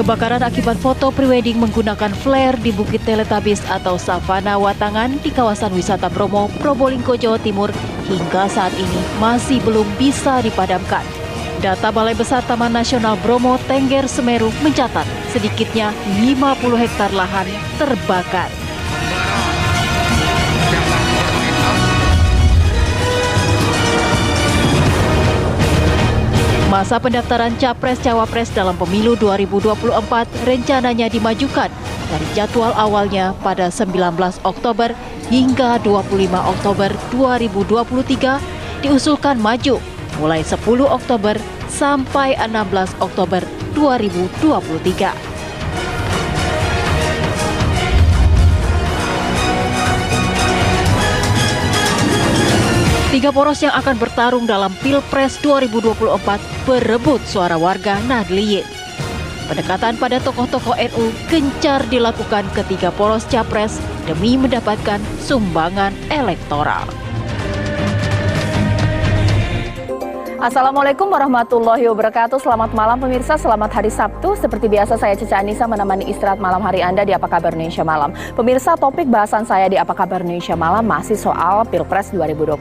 Kebakaran akibat foto prewedding menggunakan flare di Bukit Teletabis atau Savana Watangan di kawasan wisata Bromo, Probolinggo, Jawa Timur hingga saat ini masih belum bisa dipadamkan. Data Balai Besar Taman Nasional Bromo Tengger Semeru mencatat sedikitnya 50 hektar lahan terbakar. Masa pendaftaran Capres-Cawapres dalam pemilu 2024 rencananya dimajukan dari jadwal awalnya pada 19 Oktober hingga 25 Oktober 2023 diusulkan maju mulai 10 Oktober sampai 16 Oktober 2023. Tiga poros yang akan bertarung dalam Pilpres 2024 berebut suara warga Nahdliyin. Pendekatan pada tokoh-tokoh NU gencar dilakukan ketiga poros capres demi mendapatkan sumbangan elektoral. Assalamualaikum warahmatullahi wabarakatuh. Selamat malam pemirsa, selamat hari Sabtu. Seperti biasa saya Cica Anissa menemani istirahat malam hari Anda di Apa Kabar Indonesia Malam. Pemirsa, topik bahasan saya di Apa Kabar Indonesia Malam masih soal Pilpres 2024.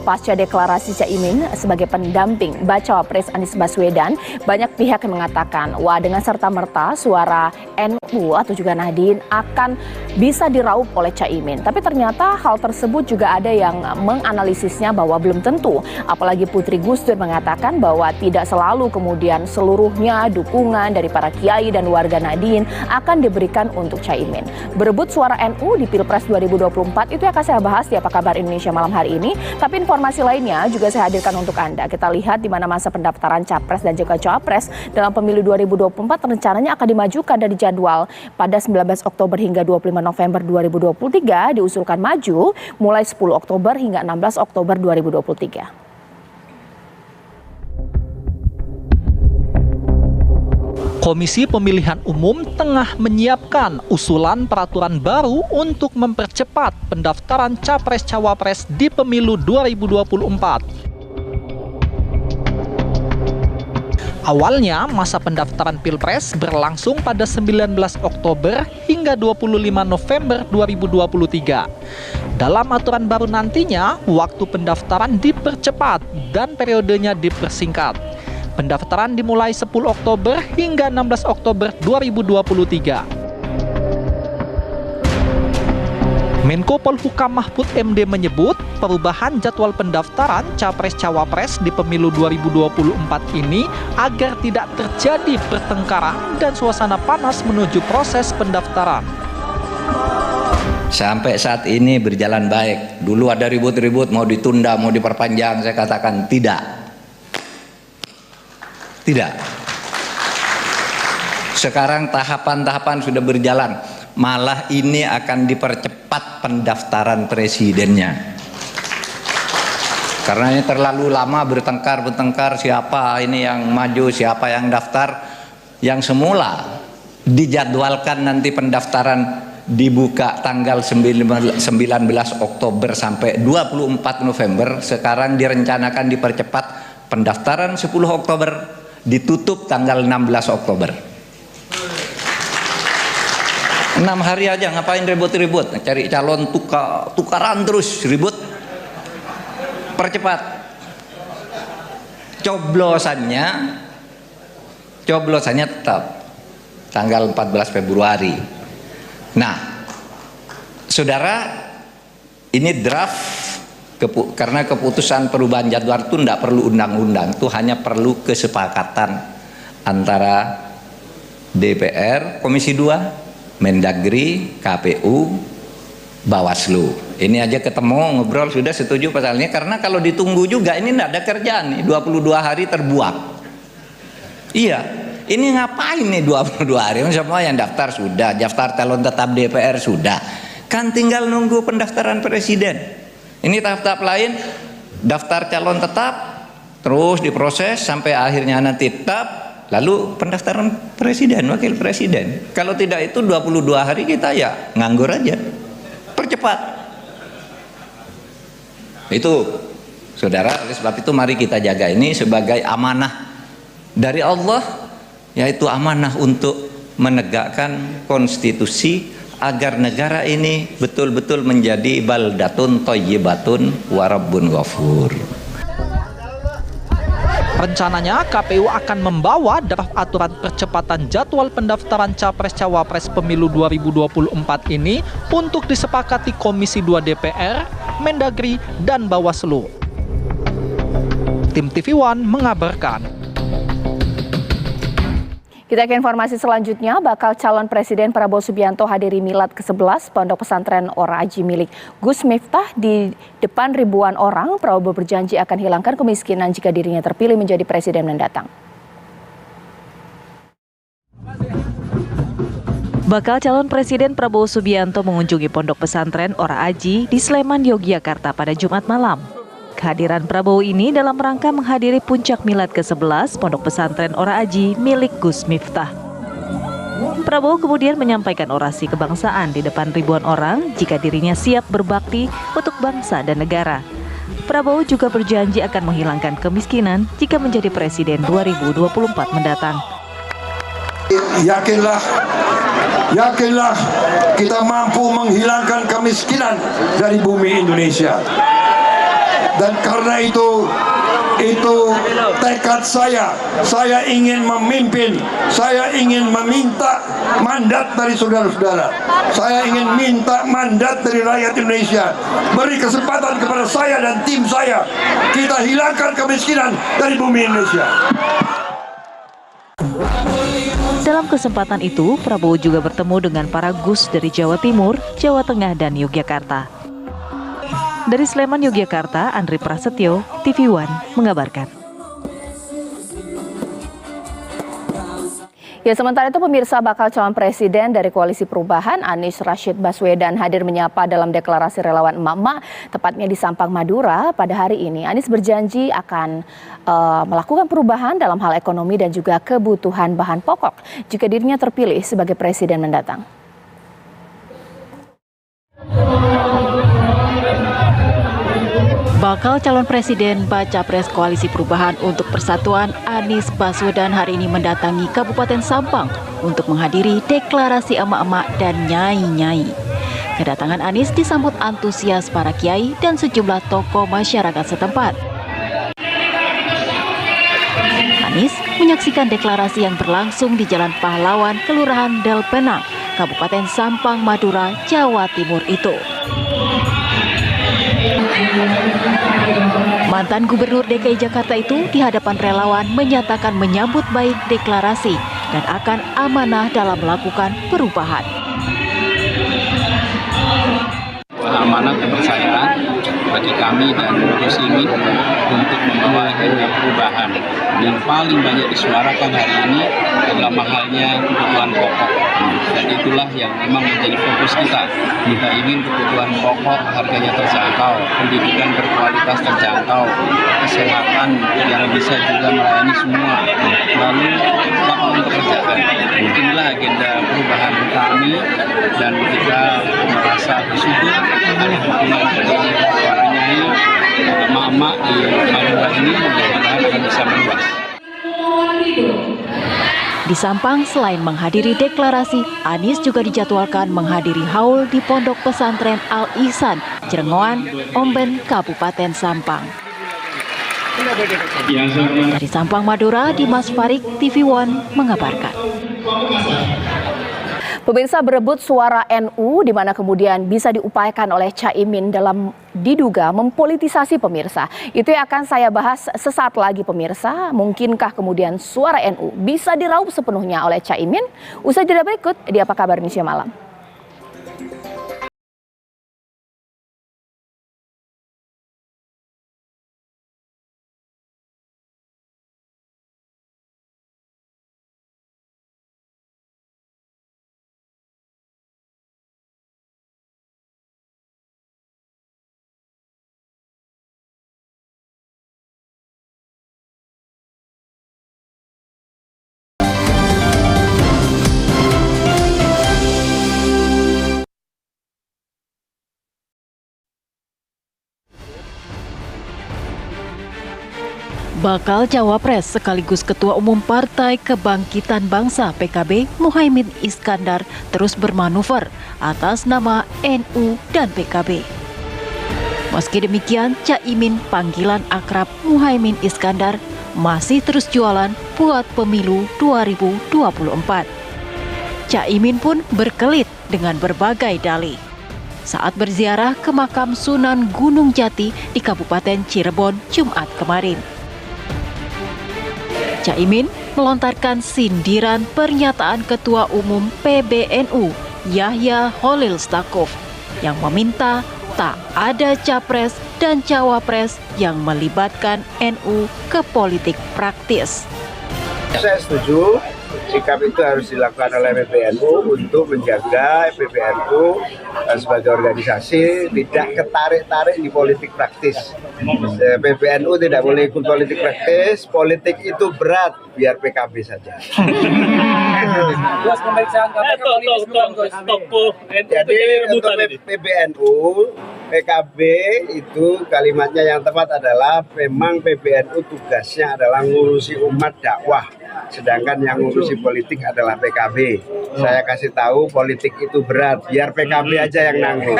Pasca deklarasi Caimin sebagai pendamping Bacawa Pres Anies Baswedan, banyak pihak yang mengatakan, wah dengan serta-merta suara NU atau juga Nahdliyin akan bisa diraup oleh Caimin. Tapi ternyata hal tersebut juga ada yang menganalisisnya bahwa belum tentu, apalagi Putri Gus Dur mengatakan bahwa tidak selalu kemudian seluruhnya dukungan dari para kiai dan warga Nahdliyin akan diberikan untuk Caimin. Berebut suara NU di Pilpres 2024 itu akan saya bahas di Apa Kabar Indonesia Malam hari ini. Tapi informasi lainnya juga saya hadirkan untuk Anda. Kita lihat di mana masa pendaftaran Capres dan juga Cawapres dalam pemilu 2024 rencananya akan dimajukan dari jadwal pada 19 Oktober hingga 25 November 2023 diusulkan maju mulai 10 Oktober hingga 16 Oktober 2023. Komisi Pemilihan Umum tengah menyiapkan usulan peraturan baru untuk mempercepat pendaftaran Capres-Cawapres di pemilu 2024. Awalnya, masa pendaftaran Pilpres berlangsung pada 19 Oktober hingga 25 November 2023. Dalam aturan baru nantinya, waktu pendaftaran dipercepat dan periodenya dipersingkat. Pendaftaran dimulai 10 Oktober hingga 16 Oktober 2023. Menko Polhukam Mahfud MD menyebut perubahan jadwal pendaftaran Capres-Cawapres di pemilu 2024 ini agar tidak terjadi pertengkaran dan suasana panas menuju proses pendaftaran. Sampai saat ini berjalan baik. Dulu ada ribut-ribut mau ditunda, mau diperpanjang, saya katakan tidak. Tidak. Sekarang tahapan-tahapan sudah berjalan. Malah ini akan dipercepat pendaftaran presidennya. Karena ini terlalu lama bertengkar siapa ini yang maju, siapa yang daftar. Yang semula dijadwalkan nanti pendaftaran dibuka tanggal 19 Oktober sampai 24 November. Sekarang direncanakan dipercepat pendaftaran 10 Oktober. Ditutup tanggal 16 Oktober. 6 hari aja ngapain ribut-ribut, cari calon tukaran terus ribut. Percepat. Coblosannya tetap tanggal 14 Februari. Nah, saudara, ini draft. Karena keputusan perubahan jadwal itu tidak perlu undang-undang, itu hanya perlu kesepakatan antara DPR, Komisi 2, Mendagri, KPU, Bawaslu. Ini aja ketemu, ngobrol, sudah setuju pasalnya. Karena kalau ditunggu juga ini tidak ada kerjaan nih, 22 hari terbuang. Iya, ini ngapain nih 22 hari? Semua yang daftar sudah, daftar calon tetap DPR sudah. Kan tinggal nunggu pendaftaran presiden. Ini tahap-tahap lain, daftar calon tetap, terus diproses sampai akhirnya nanti tetap, lalu pendaftaran presiden, wakil presiden. Kalau tidak itu 22 hari kita ya nganggur aja. Percepat. Itu, saudara, oleh sebab itu mari kita jaga ini sebagai amanah dari Allah, yaitu amanah untuk menegakkan konstitusi agar negara ini betul-betul menjadi baldatun thayyibatun wa rabbun ghafur. Rencananya KPU akan membawa draft aturan percepatan jadwal pendaftaran Capres-Cawapres Pemilu 2024 ini untuk disepakati Komisi 2 DPR, Mendagri, dan Bawaslu. Tim TV One mengabarkan. Kita ke informasi selanjutnya, bakal calon Presiden Prabowo Subianto hadiri milad ke-11 Pondok Pesantren Ora Aji milik Gus Miftah di depan ribuan orang. Prabowo berjanji akan hilangkan kemiskinan jika dirinya terpilih menjadi presiden mendatang. Bakal calon Presiden Prabowo Subianto mengunjungi Pondok Pesantren Ora Aji di Sleman, Yogyakarta pada Jumat malam. Kehadiran Prabowo ini dalam rangka menghadiri puncak milad ke-11 Pondok Pesantren Ora Aji milik Gus Miftah. Prabowo kemudian menyampaikan orasi kebangsaan di depan ribuan orang jika dirinya siap berbakti untuk bangsa dan negara. Prabowo juga berjanji akan menghilangkan kemiskinan jika menjadi presiden 2024 mendatang. Yakinlah kita mampu menghilangkan kemiskinan dari bumi Indonesia. Dan karena itu tekad saya ingin memimpin, saya ingin meminta mandat dari saudara-saudara, saya ingin minta mandat dari rakyat Indonesia, beri kesempatan kepada saya dan tim saya, kita hilangkan kemiskinan dari bumi Indonesia. Dalam kesempatan itu, Prabowo juga bertemu dengan para Gus dari Jawa Timur, Jawa Tengah, dan Yogyakarta. Dari Sleman, Yogyakarta, Andri Prasetyo, TV One mengabarkan. Ya, sementara itu pemirsa, bakal calon presiden dari Koalisi Perubahan Anies Rashid Baswedan hadir menyapa dalam deklarasi relawan emak-emak, tepatnya di Sampang, Madura pada hari ini. Anies berjanji akan melakukan perubahan dalam hal ekonomi dan juga kebutuhan bahan pokok jika dirinya terpilih sebagai presiden mendatang. Bakal calon presiden Baca Pres Koalisi Perubahan untuk Persatuan Anies Baswedan hari ini mendatangi Kabupaten Sampang untuk menghadiri deklarasi emak-emak dan nyai-nyai. Kedatangan Anies disambut antusias para kiai dan sejumlah tokoh masyarakat setempat. Anies menyaksikan deklarasi yang berlangsung di Jalan Pahlawan, Kelurahan Del Penang, Kabupaten Sampang, Madura, Jawa Timur itu. Mantan Gubernur DKI Jakarta itu di hadapan relawan menyatakan menyambut baik deklarasi dan akan amanah dalam melakukan perubahan. Amanat kepercayaan bagi kami dan Gus Imin untuk membawa agenda perubahan yang paling banyak disuarakan hari ini adalah mahalnya kebutuhan pokok, dan itulah yang memang menjadi fokus kita. Kita ingin kebutuhan pokok harganya terjangkau, pendidikan berkualitas terjangkau, kesehatan yang bisa juga melayani semua, lalu lapangan pekerjaan. Inilah agenda perubahan kami, dan kita merasa bersyukur ada dukungan dari para nyai, emak-emak di Madura ini, mudah-mudahan akan bisa meluas. Di Sampang, selain menghadiri deklarasi, Anies juga dijadwalkan menghadiri haul di Pondok Pesantren Al-Ihsan, Cirengoan, Omben, Kabupaten Sampang. Dari Sampang, Madura, Dimas Farik, TV One mengabarkan. Pemirsa, berebut suara NU di mana kemudian bisa diupayakan oleh Caimin dalam diduga mempolitisasi pemirsa. Itu yang akan saya bahas sesaat lagi pemirsa. Mungkinkah kemudian suara NU bisa diraup sepenuhnya oleh Caimin? Usai jeda berikut di Apa Kabar Indonesia Malam. Bakal Cawapres sekaligus Ketua Umum Partai Kebangkitan Bangsa PKB Muhaimin Iskandar terus bermanuver atas nama NU dan PKB. Meski demikian, Caimin panggilan akrab Muhaimin Iskandar masih terus jualan buat pemilu 2024. Caimin pun berkelit dengan berbagai dalih saat berziarah ke makam Sunan Gunung Jati di Kabupaten Cirebon Jumat kemarin. Caimin melontarkan sindiran pernyataan Ketua Umum PBNU Yahya Holil Stakuf yang meminta tak ada capres dan cawapres yang melibatkan NU ke politik praktis. Saya setuju sikap itu harus dilakukan oleh PBNU untuk menjaga PBNU sebagai organisasi tidak ketarik-tarik di politik praktis. PBNU tidak boleh ikut politik praktis, politik itu berat, biar PKB saja. Jadi untuk PBNU, PKB itu kalimatnya yang tepat adalah memang PBNU tugasnya adalah ngurusi umat dakwah. Sedangkan yang ngurusi politik adalah PKB. Saya kasih tahu politik itu berat, biar PKB aja yang nanggung.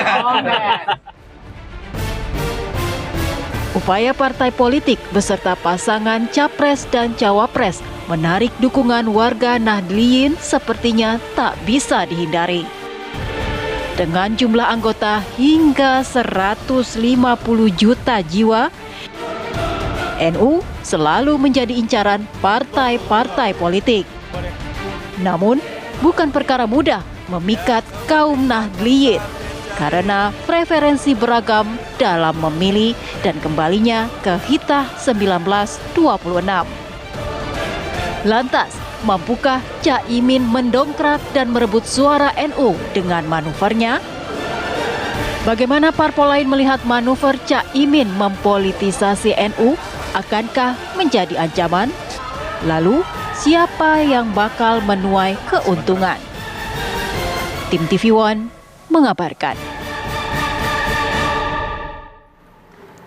Upaya partai politik beserta pasangan capres dan cawapres menarik dukungan warga Nahdliyin sepertinya tak bisa dihindari. Dengan jumlah anggota hingga 150 juta jiwa, NU selalu menjadi incaran partai-partai politik. Namun, bukan perkara mudah memikat kaum Nahdliyin karena preferensi beragam dalam memilih dan kembalinya ke Hitah 1926. Lantas, mampukah Caimin mendongkrak dan merebut suara NU dengan manuvernya? Bagaimana parpol lain melihat manuver Caimin mempolitisasi NU? Akankah menjadi ancaman? Lalu, siapa yang bakal menuai keuntungan? Tim TV One mengabarkan.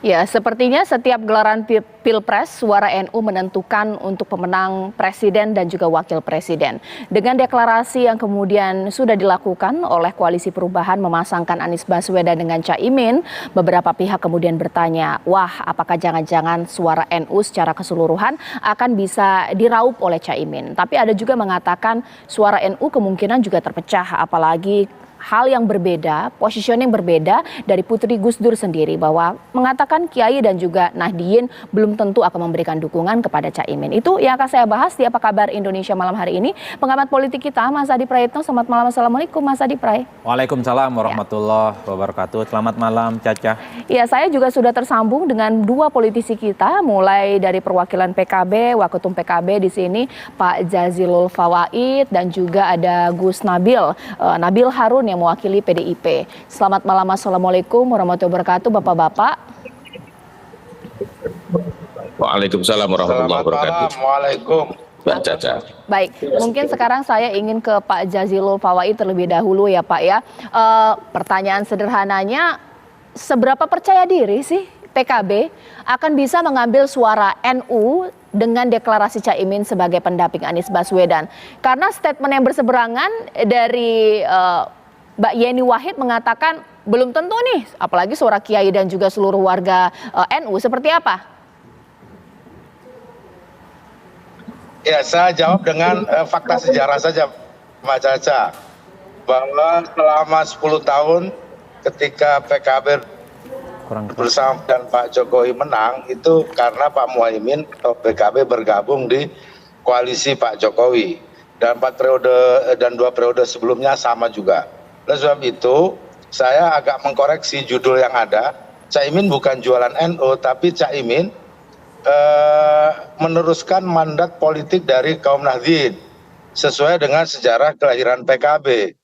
Ya, sepertinya setiap gelaran Pilpres, suara NU menentukan untuk pemenang presiden dan juga wakil presiden. Dengan deklarasi yang kemudian sudah dilakukan oleh Koalisi Perubahan memasangkan Anies Baswedan dengan Caimin, beberapa pihak kemudian bertanya, wah apakah jangan-jangan suara NU secara keseluruhan akan bisa diraup oleh Caimin. Tapi ada juga mengatakan suara NU kemungkinan juga terpecah, apalagi hal yang berbeda, positioning berbeda dari Putri Gus Dur sendiri bahwa mengatakan Kiai dan juga Nahdliyin belum tentu akan memberikan dukungan kepada Caimin. Itu yang akan saya bahas di Apa Kabar Indonesia malam hari ini. Pengamat politik kita Mas Adi Praetno. Selamat malam. Assalamualaikum Mas Adi Pray. Waalaikumsalam warahmatullahi wabarakatuh. Selamat malam Caca. Ya, saya juga sudah tersambung dengan dua politisi kita, mulai dari perwakilan PKB, Waketum PKB di sini Pak Jazilul Fawait dan juga ada Gus Nabil Harun yang mewakili PDIP. Selamat malam, assalamualaikum warahmatullahi wabarakatuh, bapak-bapak. Waalaikumsalam warahmatullahi wabarakatuh. Waalaikum. Mbak Caca. Baik, mungkin sekarang saya ingin ke Pak Jazilul Fawait terlebih dahulu ya Pak ya. Pertanyaan sederhananya, seberapa percaya diri sih PKB akan bisa mengambil suara NU dengan deklarasi Caimin sebagai pendamping Anies Baswedan? Karena statement yang berseberangan dari Mbak Yeni Wahid mengatakan belum tentu nih, apalagi suara Kiai dan juga seluruh warga NU. Seperti apa? Ya, saya jawab dengan fakta sejarah saja, Mbak Caca. Bahwa selama 10 tahun ketika PKB bersama dan Pak Jokowi menang, itu karena Pak Muhaimin atau PKB bergabung di koalisi Pak Jokowi. Dan 4 periode dan 2 periode sebelumnya sama juga. Oleh sebab itu, saya agak mengkoreksi judul yang ada. Caimin bukan jualan NU, tapi Caimin meneruskan mandat politik dari kaum Nahdliyin sesuai dengan sejarah kelahiran PKB.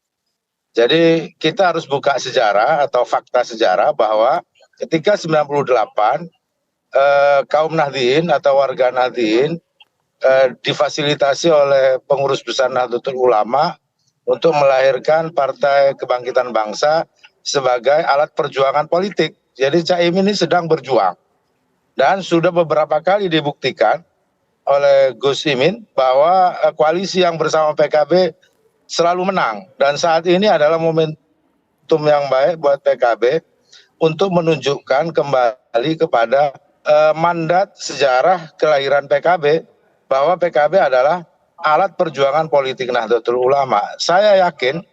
Jadi kita harus buka sejarah atau fakta sejarah bahwa ketika 98 kaum Nahdliyin atau warga Nahdliyin difasilitasi oleh pengurus besar Nahdlatul Ulama untuk melahirkan Partai Kebangkitan Bangsa sebagai alat perjuangan politik. Jadi Caimin ini sedang berjuang. Dan sudah beberapa kali dibuktikan oleh Gus Imin bahwa koalisi yang bersama PKB selalu menang. Dan saat ini adalah momentum yang baik buat PKB untuk menunjukkan kembali kepada mandat sejarah kelahiran PKB, bahwa PKB adalah alat perjuangan politik Nahdlatul Ulama. Saya yakin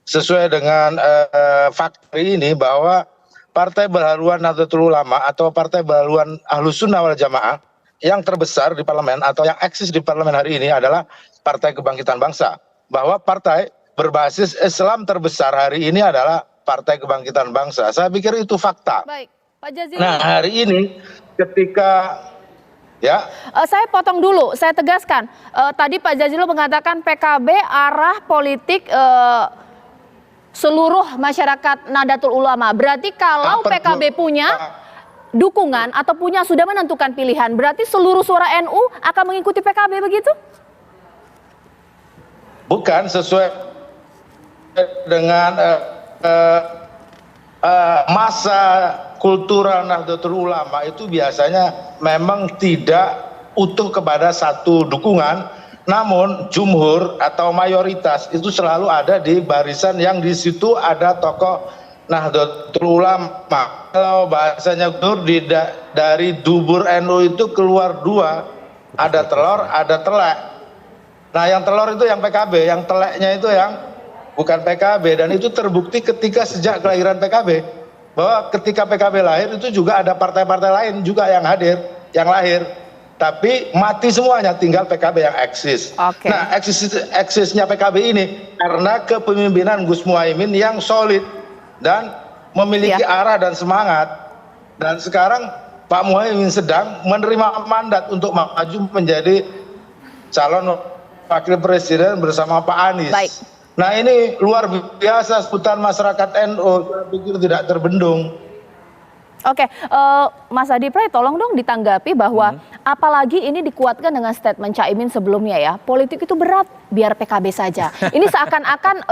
sesuai dengan fakta ini bahwa Partai Berhaluan Nahdlatul Ulama atau Partai Berhaluan Ahlus Sunnah wal Jamaah yang terbesar di parlemen atau yang eksis di parlemen hari ini adalah Partai Kebangkitan Bangsa. Bahwa partai berbasis Islam terbesar hari ini adalah Partai Kebangkitan Bangsa. Saya pikir itu fakta. Baik, Pak Jazilul. Nah, hari ini ketika saya potong dulu, saya tegaskan. Tadi Pak Jazilul mengatakan PKB arah politik seluruh masyarakat Nahdlatul Ulama. Berarti kalau PKB punya dukungan atau sudah menentukan pilihan, berarti seluruh suara NU akan mengikuti PKB begitu? Bukan, sesuai dengan masa kultural Nahdlatul Ulama itu biasanya memang tidak utuh kepada satu dukungan. Namun jumhur atau mayoritas itu selalu ada di barisan yang di situ ada tokoh Nahdlatul Ulama. Kalau bahasanya dari dubur NU itu keluar dua, ada telur, ada telek. Nah, yang telur itu yang PKB, yang teleknya itu yang bukan PKB, dan itu terbukti ketika sejak kelahiran PKB, bahwa ketika PKB lahir itu juga ada partai-partai lain juga yang hadir, yang lahir. Tapi mati semuanya, tinggal PKB yang eksis. Okay. Nah, eksisnya PKB ini karena kepemimpinan Gus Muhaimin yang solid dan memiliki arah dan semangat. Dan sekarang Pak Muhaimin sedang menerima mandat untuk maju menjadi calon wakil presiden bersama Pak Anies. Baik. Nah, ini luar biasa sebutan masyarakat NU, saya pikir tidak terbendung. Oke, Mas Adi Pray, tolong dong ditanggapi bahwa apalagi ini dikuatkan dengan statement Caimin sebelumnya ya, politik itu berat, biar PKB saja. Ini seakan-akan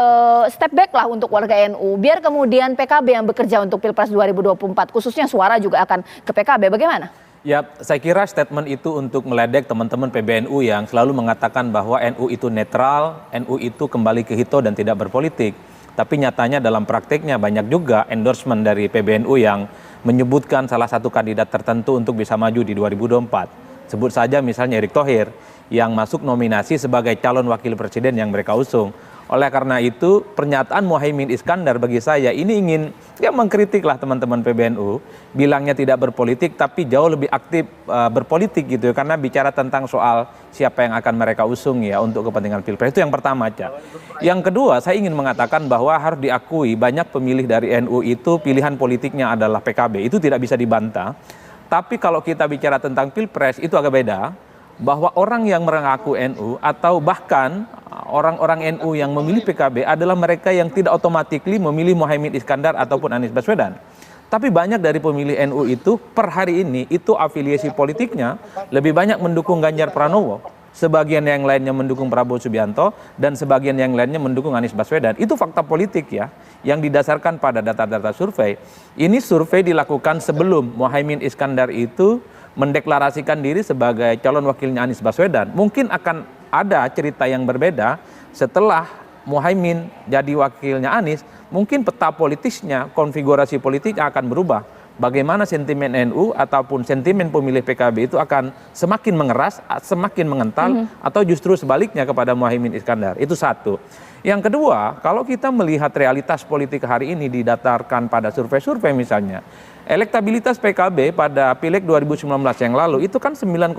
step back lah untuk warga NU, biar kemudian PKB yang bekerja untuk Pilpres 2024, khususnya suara juga akan ke PKB, bagaimana? Ya, saya kira statement itu untuk meledek teman-teman PBNU yang selalu mengatakan bahwa NU itu netral, NU itu kembali ke hito dan tidak berpolitik. Tapi nyatanya dalam praktiknya banyak juga endorsement dari PBNU yang menyebutkan salah satu kandidat tertentu untuk bisa maju di 2024. Sebut saja misalnya Erick Thohir yang masuk nominasi sebagai calon wakil presiden yang mereka usung. Oleh karena itu pernyataan Muhaimin Iskandar bagi saya ini ingin mengkritiklah teman-teman PBNU, bilangnya tidak berpolitik tapi jauh lebih aktif berpolitik gitu, karena bicara tentang soal siapa yang akan mereka usung ya untuk kepentingan Pilpres. Itu yang pertama aja. Yang kedua, saya ingin mengatakan bahwa harus diakui banyak pemilih dari NU itu pilihan politiknya adalah PKB, itu tidak bisa dibantah. Tapi kalau kita bicara tentang Pilpres itu agak beda, bahwa orang yang mengaku NU atau bahkan orang-orang NU yang memilih PKB adalah mereka yang tidak otomatis memilih Muhaimin Iskandar ataupun Anies Baswedan. Tapi banyak dari pemilih NU itu per hari ini itu afiliasi politiknya lebih banyak mendukung Ganjar Pranowo, sebagian yang lainnya mendukung Prabowo Subianto, dan sebagian yang lainnya mendukung Anies Baswedan. Itu fakta politik ya, yang didasarkan pada data-data survei. Ini survei dilakukan sebelum Muhaimin Iskandar itu mendeklarasikan diri sebagai calon wakilnya Anies Baswedan. Mungkin akan ada cerita yang berbeda setelah Muhaimin jadi wakilnya Anies, mungkin peta politisnya, konfigurasi politiknya akan berubah. Bagaimana sentimen NU ataupun sentimen pemilih PKB itu akan semakin mengeras, semakin mengental, atau justru sebaliknya kepada Muhaimin Iskandar. Itu satu. Yang kedua, kalau kita melihat realitas politik hari ini didasarkan pada survei-survei misalnya, elektabilitas PKB pada Pileg 2019 yang lalu itu kan 9,6.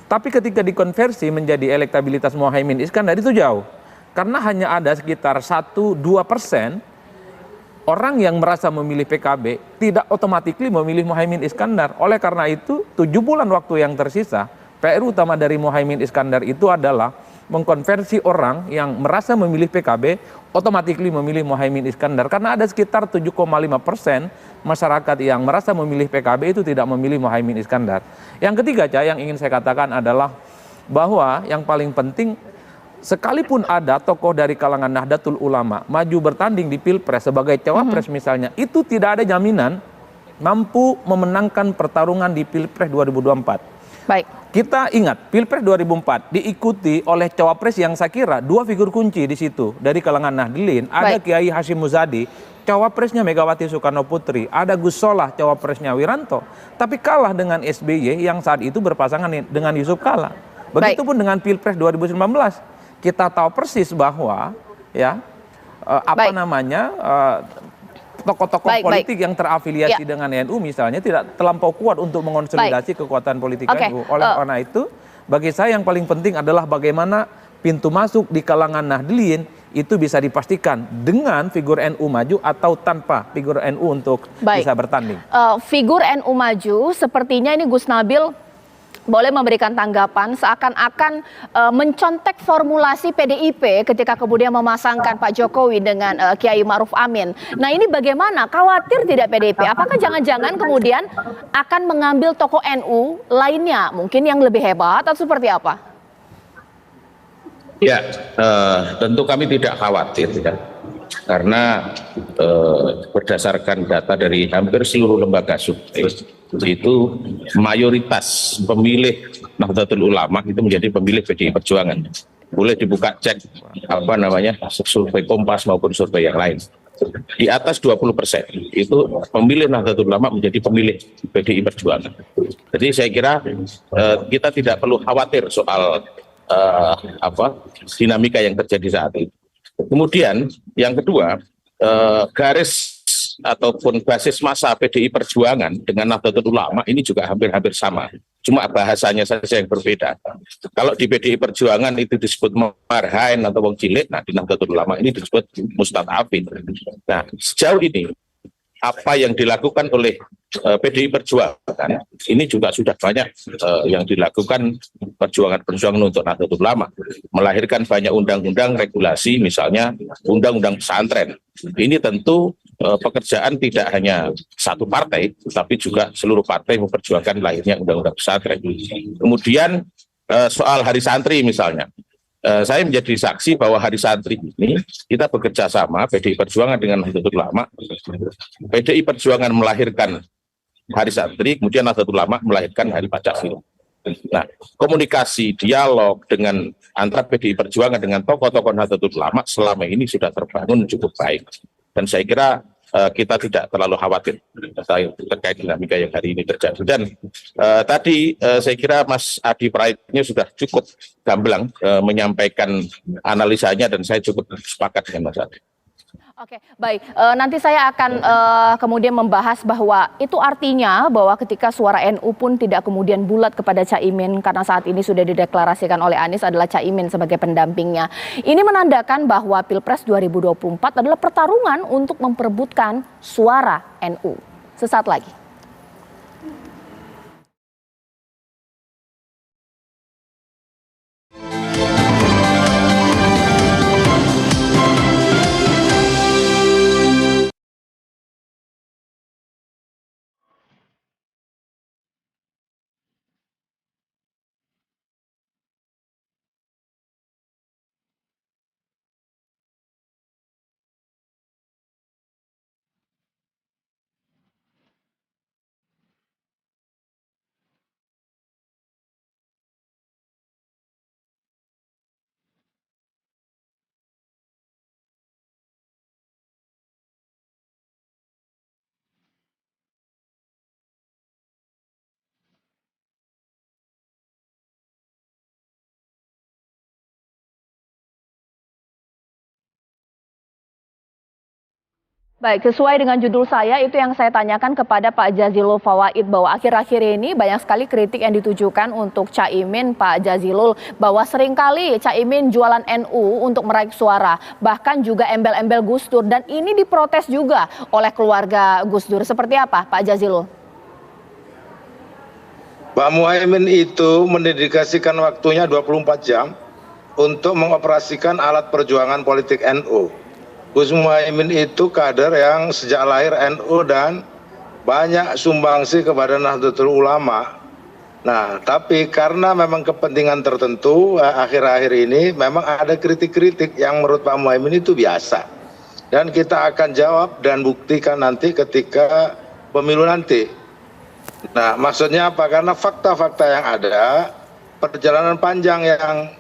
Tapi ketika dikonversi menjadi elektabilitas Muhaimin Iskandar itu jauh. Karena hanya ada sekitar 1-2% orang yang merasa memilih PKB tidak otomatis memilih Muhaimin Iskandar. Oleh karena itu 7 bulan waktu yang tersisa, PR utama dari Muhaimin Iskandar itu adalah mengkonversi orang yang merasa memilih PKB otomatis memilih Muhaimin Iskandar, karena ada sekitar 7,5% masyarakat yang merasa memilih PKB itu tidak memilih Muhaimin Iskandar. Yang ketiga, yang ingin saya katakan adalah bahwa yang paling penting, sekalipun ada tokoh dari kalangan Nahdlatul Ulama maju bertanding di Pilpres sebagai cawapres misalnya, itu tidak ada jaminan mampu memenangkan pertarungan di Pilpres 2024. Baik. Kita ingat, Pilpres 2004 diikuti oleh cawapres yang saya kira dua figur kunci di situ. Dari kalangan Nahdlin, ada Kiai Hashim Muzadi, cawapresnya Megawati Soekarno Putri, ada Gus Solah, cawapresnya Wiranto. Tapi kalah dengan SBY yang saat itu berpasangan dengan Yusuf Kala. Begitupun dengan Pilpres 2019. Kita tahu persis bahwa ya tokoh-tokoh politik yang terafiliasi dengan NU misalnya tidak terlampau kuat untuk mengonsolidasi kekuatan politik NU. Oleh karena itu, bagi saya yang paling penting adalah bagaimana pintu masuk di kalangan Nahdlin itu bisa dipastikan dengan figur NU maju atau tanpa figur NU untuk bisa bertanding. Figur NU maju, sepertinya ini Gus Nabil boleh memberikan tanggapan seakan-akan mencontek formulasi PDIP ketika kemudian memasangkan Pak Jokowi dengan Kiai Ma'ruf Amin. Nah ini bagaimana? Khawatir tidak PDIP? Apakah jangan-jangan kemudian akan mengambil tokoh NU lainnya? Mungkin yang lebih hebat atau seperti apa? Ya, tentu kami tidak khawatir ya. Karena berdasarkan data dari hampir seluruh lembaga survei itu mayoritas pemilih Nahdlatul Ulama itu menjadi pemilih PDI Perjuangan. Boleh dibuka cek survei Kompas maupun survei yang lain. Di atas 20% itu pemilih Nahdlatul Ulama menjadi pemilih PDI Perjuangan. Jadi saya kira kita tidak perlu khawatir soal dinamika yang terjadi saat ini. Kemudian yang kedua, garis ataupun basis massa PDI Perjuangan dengan Nahdlatul Ulama ini juga hampir-hampir sama. Cuma bahasanya saja yang berbeda. Kalau di PDI Perjuangan itu disebut marhain atau wong cilik, nah di Nahdlatul Ulama ini disebut mustad'afin. Nah, sejauh ini apa yang dilakukan oleh PDI Perjuangan ini juga sudah banyak yang dilakukan perjuangan untuk Nahdlatul Ulama, melahirkan banyak undang-undang regulasi, misalnya undang-undang pesantren. Ini tentu pekerjaan tidak hanya satu partai, tapi juga seluruh partai memperjuangkan lahirnya undang-undang pesantren. Kemudian soal Hari Santri misalnya, saya menjadi saksi bahwa Hari Santri ini kita bekerja sama PDI Perjuangan dengan Nahdlatul Ulama. PDI Perjuangan melahirkan Hari Santri, kemudian Nahdlatul Ulama melahirkan Hari Pancasila. Nah, komunikasi, dialog dengan antara PDI Perjuangan dengan tokoh-tokoh Nahdlatul Ulama selama ini sudah terbangun cukup baik. Dan saya kira kita tidak terlalu khawatir terkait dinamika yang hari ini terjadi. Dan tadi saya kira Mas Adi Praitno sudah cukup gamblang menyampaikan analisanya dan saya cukup sepakat dengan Mas Adi. Oke, baik. Nanti saya akan kemudian membahas bahwa itu artinya bahwa ketika suara NU pun tidak kemudian bulat kepada Caimin karena saat ini sudah dideklarasikan oleh Anies adalah Caimin sebagai pendampingnya. Ini menandakan bahwa Pilpres 2024 adalah pertarungan untuk memperebutkan suara NU. Sesaat lagi. Baik, sesuai dengan judul saya itu yang saya tanyakan kepada Pak Jazilul Fawait bahwa akhir-akhir ini banyak sekali kritik yang ditujukan untuk Caimin, Pak Jazilul, bahwa seringkali Caimin jualan NU untuk meraih suara, bahkan juga embel-embel Gus Dur, dan ini diprotes juga oleh keluarga Gus Dur. Seperti apa Pak Jazilul? Pak Muhaimin itu mendedikasikan waktunya 24 jam untuk mengoperasikan alat perjuangan politik NU. Gus Muhaimin itu kader yang sejak lahir NU dan banyak sumbangsi kepada Nahdlatul Ulama. Nah, tapi karena memang kepentingan tertentu akhir-akhir ini memang ada kritik-kritik yang menurut Pak Muhaimin itu biasa. Dan kita akan jawab dan buktikan nanti ketika pemilu nanti. Nah, maksudnya apa? Karena fakta-fakta yang ada, perjalanan panjang yang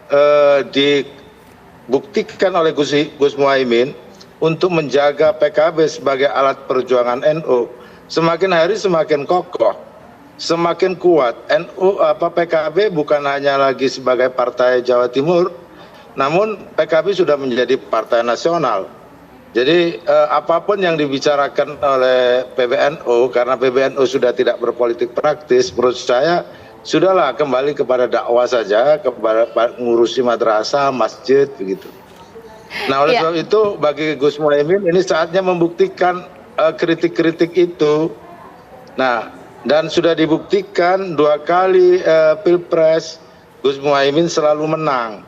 dibuktikan oleh Gus Muhaimin untuk menjaga PKB sebagai alat perjuangan NU, semakin hari semakin kokoh, semakin kuat. PKB bukan hanya lagi sebagai partai Jawa Timur, namun PKB sudah menjadi partai nasional. Jadi apapun yang dibicarakan oleh PBNU, karena PBNU sudah tidak berpolitik praktis, menurut saya sudahlah kembali kepada dakwah saja, kepada ngurusi madrasah, masjid, begitu. Nah, oleh sebab itu bagi Gus Muhaimin ini saatnya membuktikan kritik-kritik itu. Nah, dan sudah dibuktikan 2 kali Pilpres Gus Muhaimin selalu menang.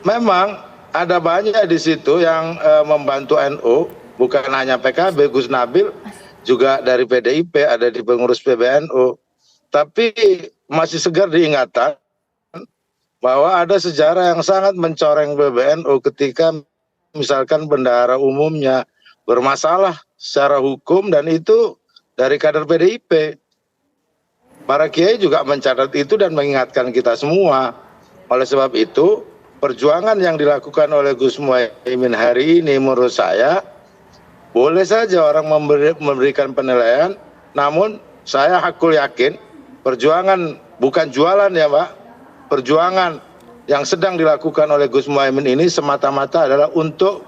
Memang ada banyak di situ yang membantu NU, bukan hanya PKB, Gus Nabil juga dari PDIP, ada di pengurus PBNU. Tapi masih segar diingatan bahwa ada sejarah yang sangat mencoreng PBNU ketika misalkan bendahara umumnya bermasalah secara hukum dan itu dari kader PDIP. Para kiai juga mencatat itu dan mengingatkan kita semua. Oleh sebab itu, perjuangan yang dilakukan oleh Gus Muhaimin hari ini menurut saya boleh saja orang memberikan penilaian, namun saya hakul yakin perjuangan bukan jualan ya Pak, perjuangan yang sedang dilakukan oleh Gus Muhaimin ini semata-mata adalah untuk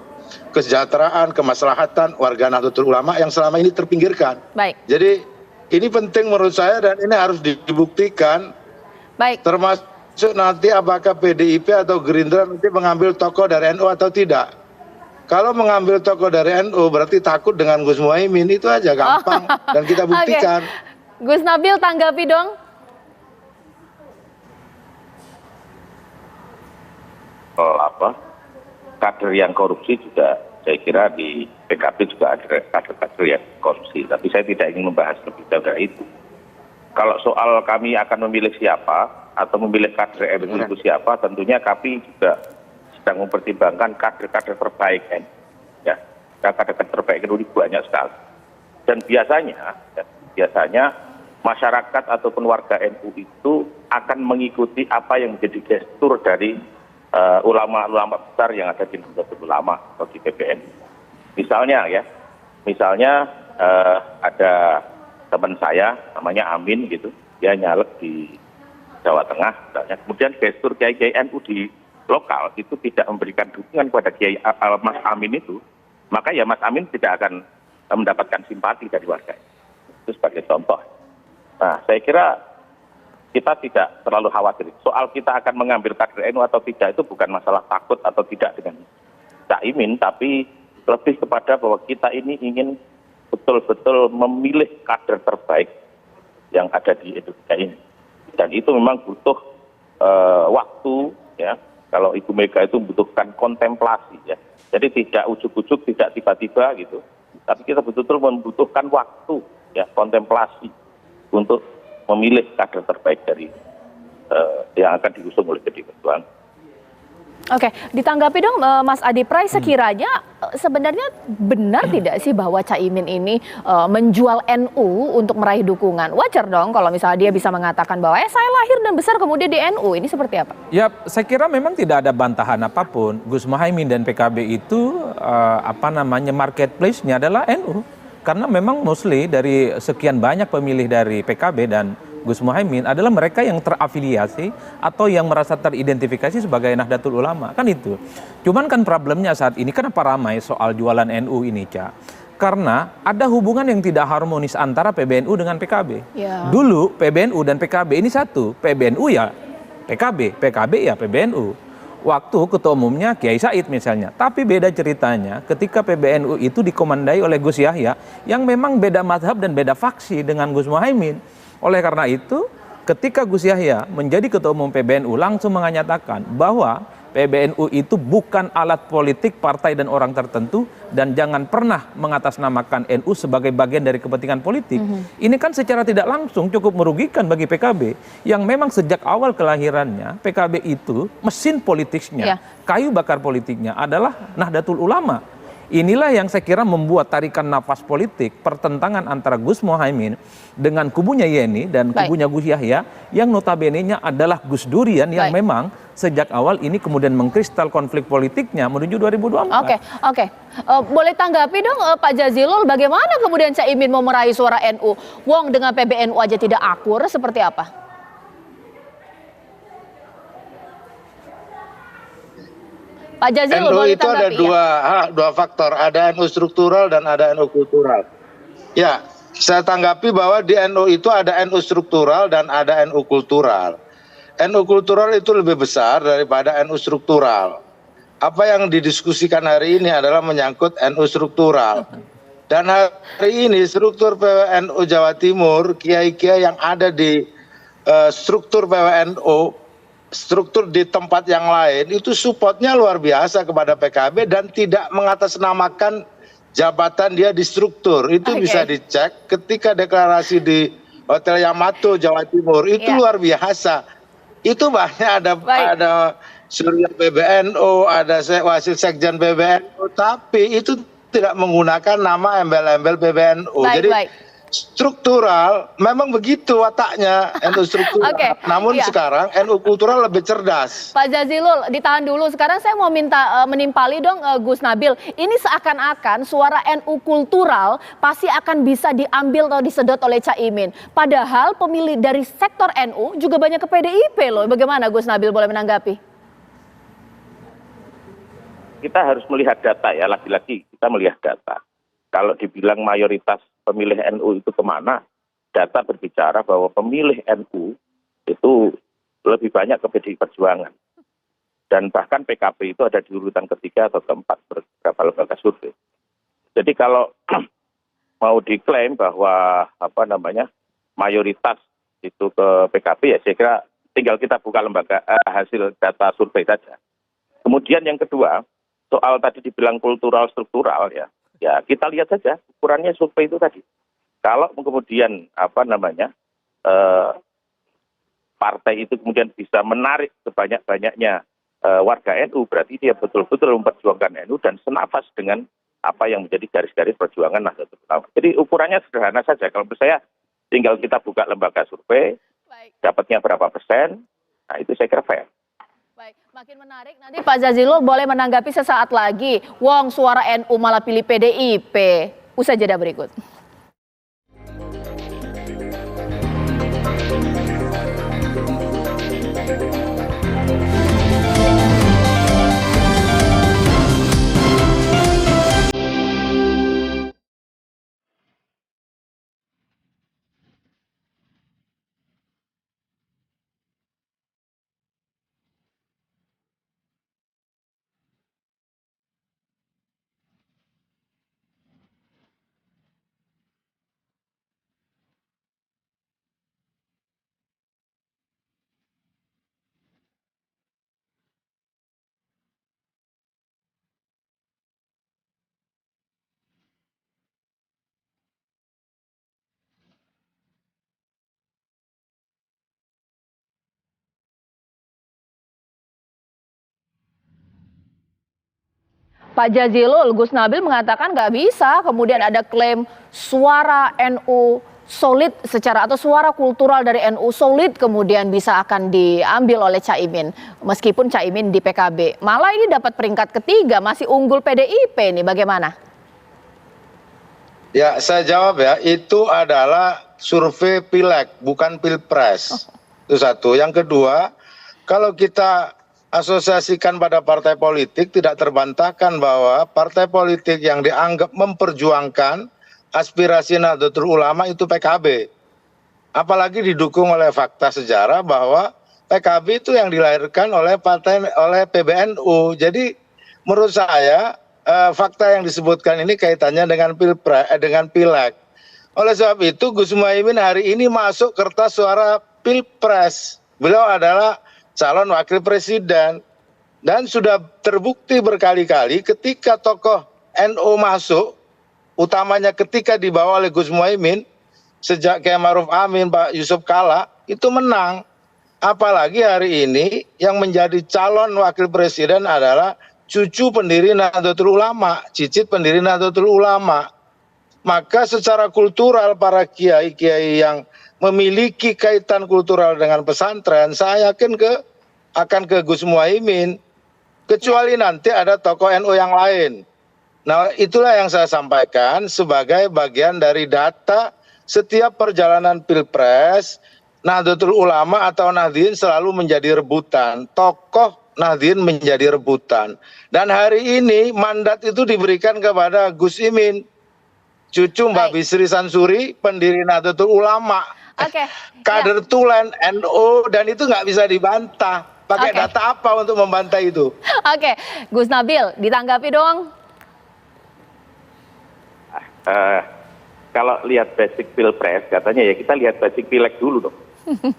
kesejahteraan, kemaslahatan warga Nahdlatul Ulama yang selama ini terpinggirkan. Baik. Jadi ini penting menurut saya dan ini harus dibuktikan. Baik. Termasuk nanti apakah PDIP atau Gerindra nanti mengambil tokoh dari NU atau tidak. Kalau mengambil tokoh dari NU berarti takut dengan Gus Muhaimin, itu aja gampang dan kita buktikan. Okay. Gus Nabil tanggapi dong. Kader yang korupsi juga saya kira di PKB juga ada kader-kader yang korupsi, tapi saya tidak ingin membahas lebih jauh dari itu. Kalau soal kami akan memilih siapa atau memilih kader NU itu siapa, tentunya kami juga sedang mempertimbangkan kader-kader terbaik NU. Ya, kader-kader terbaik NU banyak sekali. Dan biasanya masyarakat ataupun warga NU itu akan mengikuti apa yang menjadi gestur dari ulama-ulama besar yang ada di Nahdlatul Ulama atau di PBNU. Misalnya ada teman saya namanya Amin gitu, dia nyalek di Jawa Tengah misalnya. Kemudian gestur kiai-kiai NU di lokal itu tidak memberikan dukungan kepada Kiai Mas Amin itu, maka ya Mas Amin tidak akan mendapatkan simpati dari warga. Itu sebagai contoh. Nah, saya kira kita tidak terlalu khawatir. Soal kita akan mengambil kader NU atau tidak itu bukan masalah takut atau tidak dengan Caimin, tapi lebih kepada bahwa kita ini ingin betul-betul memilih kader terbaik yang ada di Indonesia ini. Dan itu memang butuh waktu, ya. Kalau Ibu Mega itu membutuhkan kontemplasi, ya. Jadi tidak ujuk-ujuk, tidak tiba-tiba gitu. Tapi kita betul-betul membutuhkan waktu, ya, kontemplasi untuk memilih kader terbaik dari yang akan diusung oleh PDI Perjuangan. Oke, ditanggapi dong Mas Adi Pray, sekiranya sebenarnya benar tidak sih bahwa Caimin ini menjual NU untuk meraih dukungan? Wajar dong kalau misalnya dia bisa mengatakan bahwa saya lahir dan besar kemudian di NU, ini seperti apa? Ya, saya kira memang tidak ada bantahan apapun. Gus Muhaimin dan PKB itu marketplace-nya adalah NU. Karena memang mostly dari sekian banyak pemilih dari PKB dan Gus Muhaimin adalah mereka yang terafiliasi atau yang merasa teridentifikasi sebagai Nahdlatul Ulama, kan itu. Cuman kan problemnya saat ini kenapa ramai soal jualan NU ini, Ca? Karena ada hubungan yang tidak harmonis antara PBNU dengan PKB. Ya. Dulu PBNU dan PKB ini satu, PBNU ya PKB, PKB ya PBNU. Waktu ketua umumnya Kiai Said misalnya. Tapi beda ceritanya ketika PBNU itu dikomandai oleh Gus Yahya yang memang beda mazhab dan beda faksi dengan Gus Muhaimin. Oleh karena itu, ketika Gus Yahya menjadi ketua umum PBNU langsung menyatakan bahwa PBNU itu bukan alat politik partai dan orang tertentu dan jangan pernah mengatasnamakan NU sebagai bagian dari kepentingan politik. Ini kan secara tidak langsung cukup merugikan bagi PKB yang memang sejak awal kelahirannya PKB itu mesin politiknya, kayu bakar politiknya adalah Nahdlatul Ulama. Inilah yang saya kira membuat tarikan nafas politik pertentangan antara Gus Muhaimin dengan kubunya Yeni dan kubunya Gus Yahya yang notabene-nya adalah Gus Durian yang memang sejak awal ini kemudian mengkristal konflik politiknya menuju 2024. Oke. Boleh tanggapi dong Pak Jazilul, bagaimana kemudian Caimin mau meraih suara NU? Wong dengan PBNU aja tidak akur, seperti apa? Pak Jazilul, NU boleh itu ada tanggapi, dua faktor, ada NU struktural dan ada NU kultural. Ya, saya tanggapi bahwa di NU itu ada NU struktural dan ada NU kultural. NU kultural itu lebih besar daripada NU struktural. Apa yang didiskusikan hari ini adalah menyangkut NU struktural. Dan hari ini struktur PWNU Jawa Timur, kiai-kiai yang ada di struktur PWNU, struktur di tempat yang lain itu supportnya luar biasa kepada PKB dan tidak mengatasnamakan jabatan dia di struktur. Itu bisa dicek ketika deklarasi di Hotel Yamato Jawa Timur itu luar biasa. Itu banyak ada Surya PBNU, ada Wasil Sekjen PBNU, tapi itu tidak menggunakan nama embel-embel PBNU. Jadi struktural memang begitu wataknya NU struktural. Namun sekarang NU kultural lebih cerdas. Pak Jazilul, ditahan dulu. Sekarang saya mau minta menimpali dong Gus Nabil. Ini seakan-akan suara NU kultural pasti akan bisa diambil atau disedot oleh Caimin. Padahal pemilih dari sektor NU juga banyak ke PDIP loh. Bagaimana Gus Nabil, boleh menanggapi? Kita harus melihat data ya, lagi-lagi kita melihat data. Kalau dibilang mayoritas pemilih NU itu kemana, data berbicara bahwa pemilih NU itu lebih banyak ke PDI Perjuangan. Dan bahkan PKB itu ada di urutan ketiga atau keempat beberapa lembaga survei. Jadi kalau mau diklaim bahwa mayoritas itu ke PKB, ya saya kira tinggal kita buka lembaga hasil data survei saja. Kemudian yang kedua, soal tadi dibilang kultural struktural ya kita lihat saja ukurannya survei itu tadi. Kalau kemudian partai itu kemudian bisa menarik sebanyak-banyaknya warga NU, berarti dia betul-betul memperjuangkan NU dan senafas dengan apa yang menjadi garis-garis perjuangan Nahdlatul Ulama. Jadi ukurannya sederhana saja. Kalau menurut saya tinggal kita buka lembaga survei, dapatnya berapa persen, nah itu saya kira fair. Baik, makin menarik. Nanti Pak Jazilul boleh menanggapi sesaat lagi. Wong suara NU malah pilih PDIP. Usai jeda berikut. Pak Jazilul, Gus Nabil mengatakan nggak bisa kemudian ada klaim suara NU solid secara atau suara kultural dari NU solid kemudian bisa akan diambil oleh Caimin meskipun Caimin di PKB. Malah ini dapat peringkat ketiga, masih unggul PDIP nih, bagaimana? Ya, saya jawab ya, itu adalah survei pileg bukan pilpres. Itu satu. Yang kedua, kalau kita asosiasikan pada partai politik, tidak terbantahkan bahwa partai politik yang dianggap memperjuangkan aspirasi Nahdlatul Ulama itu PKB. Apalagi didukung oleh fakta sejarah bahwa PKB itu yang dilahirkan oleh PBNU. Jadi menurut saya fakta yang disebutkan ini kaitannya dengan dengan pileg. Oleh sebab itu Gus Muhaimin hari ini masuk kertas suara pilpres. Beliau adalah calon wakil presiden dan sudah terbukti berkali-kali ketika tokoh NU masuk, utamanya ketika dibawa oleh Gus Muhaimin sejak Kiai Ma'ruf Amin, Pak Yusuf Kalla itu menang. Apalagi hari ini yang menjadi calon wakil presiden adalah cucu pendiri Nahdlatul Ulama, cicit pendiri Nahdlatul Ulama. Maka secara kultural para kiai-kiai yang memiliki kaitan kultural dengan pesantren, saya yakin akan ke Gus Muhaimin, kecuali nanti ada tokoh NU yang lain. Nah, itulah yang saya sampaikan sebagai bagian dari data setiap perjalanan Pilpres. Nahdlatul Ulama atau Nahdien selalu menjadi rebutan, tokoh Nahdien menjadi rebutan. Dan hari ini mandat itu diberikan kepada Gus Imin, cucu Mbak Bisri Sansuri, pendiri Nahdlatul Ulama. Kader tulen NU, dan itu nggak bisa dibantah. Pakai data apa untuk membantah itu? Gus Nabil, ditanggapi dong. Kalau lihat basic Pilpres, katanya ya kita lihat basic Pileg dulu dong.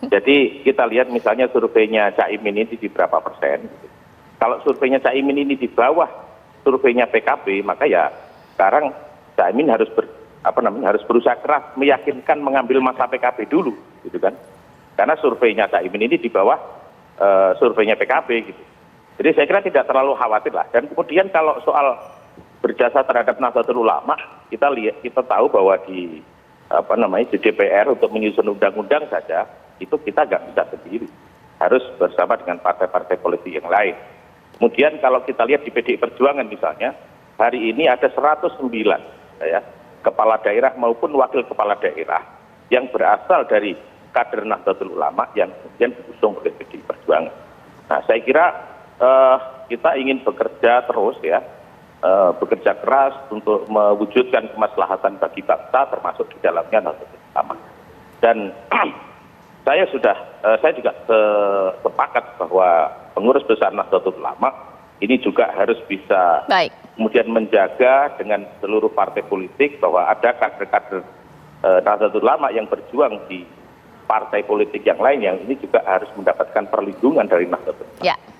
Jadi kita lihat misalnya surveinya Caimin ini di berapa persen. Kalau surveinya Caimin ini di bawah surveinya PKB, maka ya sekarang Caimin harus harus berusaha keras meyakinkan mengambil masa PKB dulu, gitu kan? Karena surveinya Caimin ini di bawah surveinya PKB, gitu. Jadi saya kira tidak terlalu khawatir lah. Dan kemudian kalau soal berjasa terhadap Nahdlatul Ulama, kita tahu bahwa di DPR untuk menyusun undang-undang saja itu kita nggak bisa sendiri, harus bersama dengan partai-partai politik yang lain. Kemudian kalau kita lihat di PDI Perjuangan misalnya, hari ini ada 109 kepala daerah maupun wakil kepala daerah yang berasal dari kader Nahdlatul Ulama yang kemudian diusung oleh PDI Perjuangan. Nah, saya kira kita ingin bekerja terus bekerja keras untuk mewujudkan kemaslahatan bagi bangsa, termasuk di dalamnya Nahdlatul Ulama. Dan saya juga sepakat bahwa pengurus besar Nahdlatul Ulama ini juga harus bisa kemudian menjaga dengan seluruh partai politik bahwa ada kader-kader Nahdlatul Ulama yang berjuang di partai politik yang lain yang ini juga harus mendapatkan perlindungan dari Nahdlatul Ulama.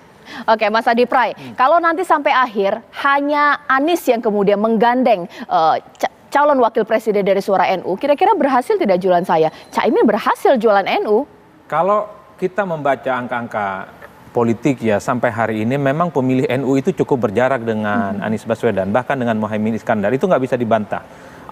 Oke, Mas Adi Pray, kalau nanti sampai akhir hanya Anies yang kemudian menggandeng calon wakil presiden dari suara NU, kira-kira berhasil tidak jualan saya? Caimin berhasil jualan NU? Kalau kita membaca angka-angka politik ya sampai hari ini memang pemilih NU itu cukup berjarak dengan Anies Baswedan, bahkan dengan Muhaimin Iskandar, itu nggak bisa dibantah.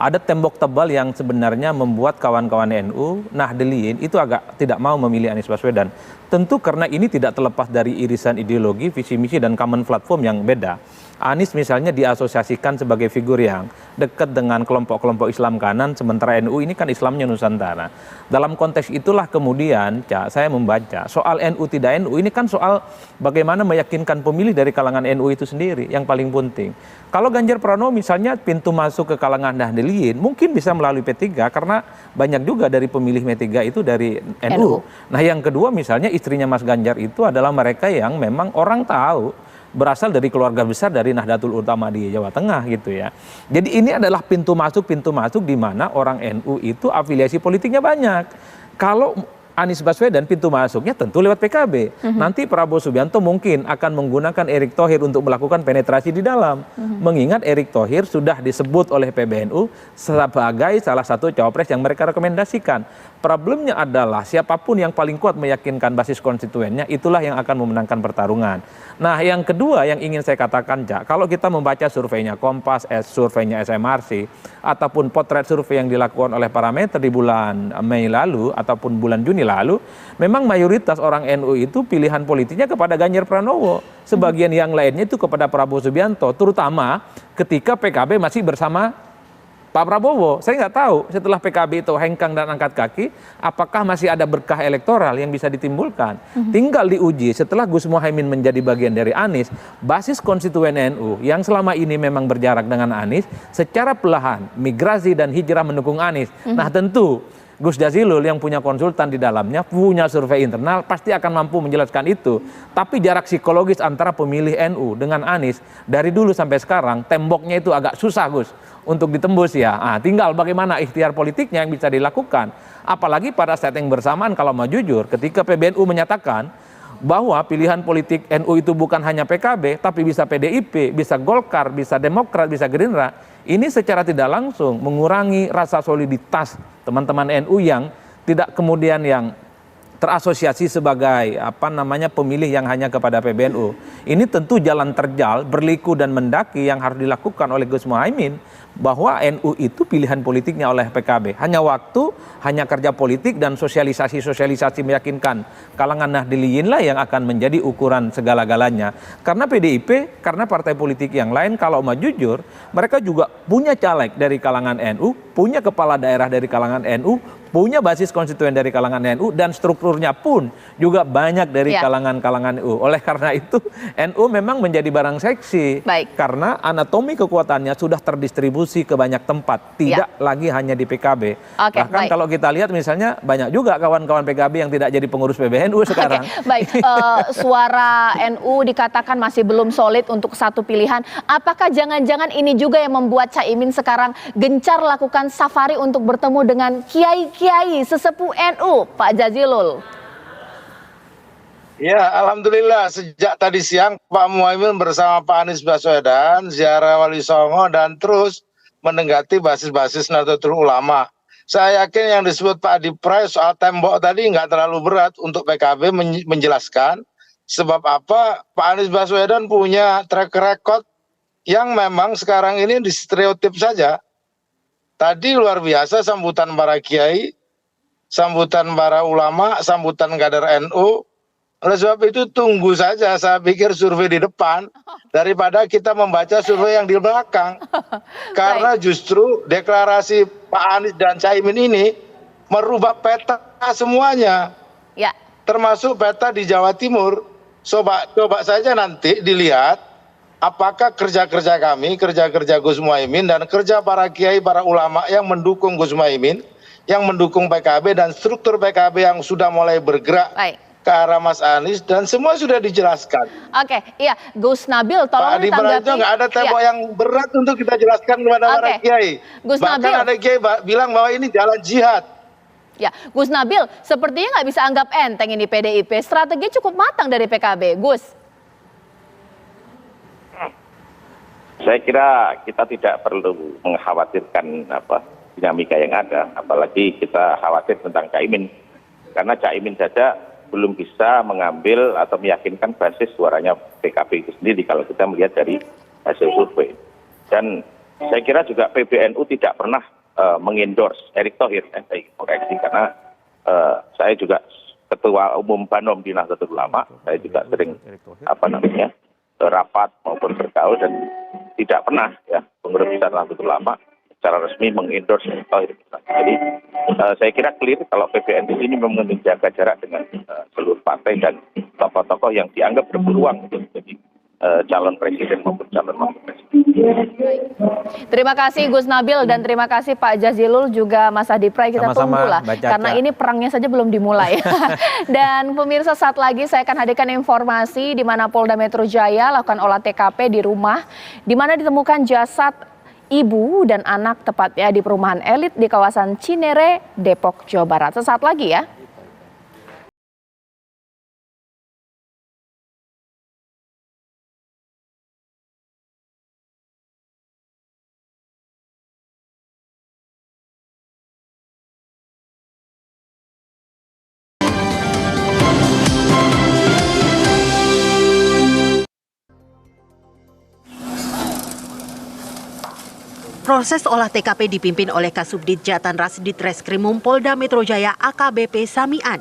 Ada tembok tebal yang sebenarnya membuat kawan-kawan NU, Nahdliyin itu agak tidak mau memilih Anies Baswedan. Tentu karena ini tidak terlepas dari irisan ideologi, visi misi dan common platform yang beda. Anies misalnya diasosiasikan sebagai figur yang dekat dengan kelompok-kelompok Islam kanan, sementara NU ini kan Islamnya Nusantara. Dalam konteks itulah kemudian saya membaca soal NU tidak NU ini kan soal bagaimana meyakinkan pemilih dari kalangan NU itu sendiri yang paling penting. Kalau Ganjar Pranowo misalnya pintu masuk ke kalangan Nahdliyin mungkin bisa melalui P3 karena banyak juga dari pemilih P3 itu dari NU. Nah yang kedua misalnya istrinya Mas Ganjar itu adalah mereka yang memang orang tahu berasal dari keluarga besar dari Nahdlatul Ulama di Jawa Tengah gitu ya. Jadi ini adalah pintu masuk di mana orang NU itu afiliasi politiknya banyak. Kalau Anies Baswedan pintu masuknya tentu lewat PKB. Nanti Prabowo Subianto mungkin akan menggunakan Erick Thohir untuk melakukan penetrasi di dalam. Mengingat Erick Thohir sudah disebut oleh PBNU sebagai salah satu cawapres yang mereka rekomendasikan. Problemnya adalah siapapun yang paling kuat meyakinkan basis konstituennya itulah yang akan memenangkan pertarungan. Nah yang kedua yang ingin saya katakan kalau kita membaca surveinya Kompas, surveinya SMRC ataupun potret survei yang dilakukan oleh Parameter di bulan Mei lalu ataupun bulan Juni lalu, memang mayoritas orang NU itu pilihan politiknya kepada Ganjar Pranowo. Sebagian yang lainnya itu kepada Prabowo Subianto, terutama ketika PKB masih bersama Pak Prabowo. Saya nggak tahu setelah PKB itu hengkang dan angkat kaki, apakah masih ada berkah elektoral yang bisa ditimbulkan. Tinggal diuji setelah Gus Muhaimin menjadi bagian dari Anies, basis konstituen NU yang selama ini memang berjarak dengan Anies, secara perlahan migrasi dan hijrah mendukung Anies. Nah tentu Gus Jazilul yang punya konsultan di dalamnya, punya survei internal, pasti akan mampu menjelaskan itu. Tapi jarak psikologis antara pemilih NU dengan Anies, dari dulu sampai sekarang, temboknya itu agak susah Gus untuk ditembus ya. Tinggal bagaimana ikhtiar politiknya yang bisa dilakukan. Apalagi pada saat yang bersamaan kalau mau jujur, ketika PBNU menyatakan bahwa pilihan politik NU itu bukan hanya PKB, tapi bisa PDIP, bisa Golkar, bisa Demokrat, bisa Gerindra. Ini secara tidak langsung mengurangi rasa soliditas teman-teman NU yang tidak kemudian yang terasosiasi sebagai pemilih yang hanya kepada PBNU. Ini tentu jalan terjal, berliku dan mendaki yang harus dilakukan oleh Gus Muhaimin, bahwa NU itu pilihan politiknya oleh PKB. Hanya waktu, hanya kerja politik dan sosialisasi meyakinkan kalangan Nahdliyin lah yang akan menjadi ukuran segala-galanya. Karena PDIP, karena partai politik yang lain kalau mau jujur, mereka juga punya caleg dari kalangan NU, punya kepala daerah dari kalangan NU, punya basis konstituen dari kalangan NU, dan strukturnya pun juga banyak dari kalangan-kalangan NU. Oleh karena itu, NU memang menjadi barang seksi. Karena anatomi kekuatannya sudah terdistribusi ke banyak tempat, tidak lagi hanya di PKB. Bahkan kalau kita lihat misalnya banyak juga kawan-kawan PKB yang tidak jadi pengurus PBNU sekarang. Suara NU dikatakan masih belum solid untuk satu pilihan. Apakah jangan-jangan ini juga yang membuat Caimin sekarang gencar lakukan safari untuk bertemu dengan kiai sesepuh NU, Pak Jazilul? Ya, alhamdulillah sejak tadi siang Pak Muhaimin bersama Pak Anies Baswedan ziarah Wali Songo dan terus mendekati basis-basis Nahdlatul Ulama. Saya yakin yang disebut Pak Adi Pray soal tembok tadi nggak terlalu berat untuk PKB menjelaskan sebab apa Pak Anies Baswedan punya track record yang memang sekarang ini di stereotip saja. Tadi luar biasa sambutan para kiai, sambutan para ulama, sambutan kader NU. Oleh sebab itu tunggu saja, saya pikir survei di depan daripada kita membaca survei yang di belakang. Karena justru deklarasi Pak Anies dan Caimin ini merubah peta semuanya. Termasuk peta di Jawa Timur. Coba saja nanti dilihat apakah kerja-kerja kami, kerja-kerja Gus Muhaimin dan kerja para kiai, para ulama yang mendukung Gus Muhaimin, yang mendukung PKB dan struktur PKB yang sudah mulai bergerak ke arah Mas Anies dan semua sudah dijelaskan. Gus Nabil, tolong ditanggapi. Pak Adi Praetno nggak ada tembok yang berat untuk kita jelaskan kepada para kiai. Bahkan ada kiai bilang bahwa ini jalan jihad. Gus Nabil, sepertinya nggak bisa anggap enteng ini PDIP. Strategi cukup matang dari PKB, Gus. Saya kira kita tidak perlu mengkhawatirkan dinamika yang ada, apalagi kita khawatir tentang Caimin, karena Caimin saja belum bisa mengambil atau meyakinkan basis suaranya PKB itu sendiri kalau kita melihat dari hasil survei. Dan saya kira juga PBNU tidak pernah mengendorse Erick Thohir, saya koreksi karena saya juga ketua umum Banom di Nahdlatul Ulama, saya juga sering rapat maupun bergaul dan tidak pernah pengurus besar Nahdlatul Ulama secara resmi mengendorse Erick Thohir. Jadi saya kira clear kalau PBNU ini memang menjaga jarak dengan seluruh partai dan tokoh-tokoh yang dianggap berpeluang untuk menjadi calon presiden maupun calon wakil presiden. Terima kasih Gus Nabil dan terima kasih Pak Jazilul juga Mas Adi Pray. Kita tunggulah karena ini perangnya saja belum dimulai. Dan pemirsa, saat lagi saya akan hadirkan informasi di mana Polda Metro Jaya lakukan olah TKP di rumah di mana ditemukan jasad ibu dan anak tepatnya di perumahan elit di kawasan Cinere, Depok, Jawa Barat. Sesaat lagi ya. Proses olah TKP dipimpin oleh Kasubdit Jatanras Ditreskrimum Polda Metro Jaya AKBP Samian.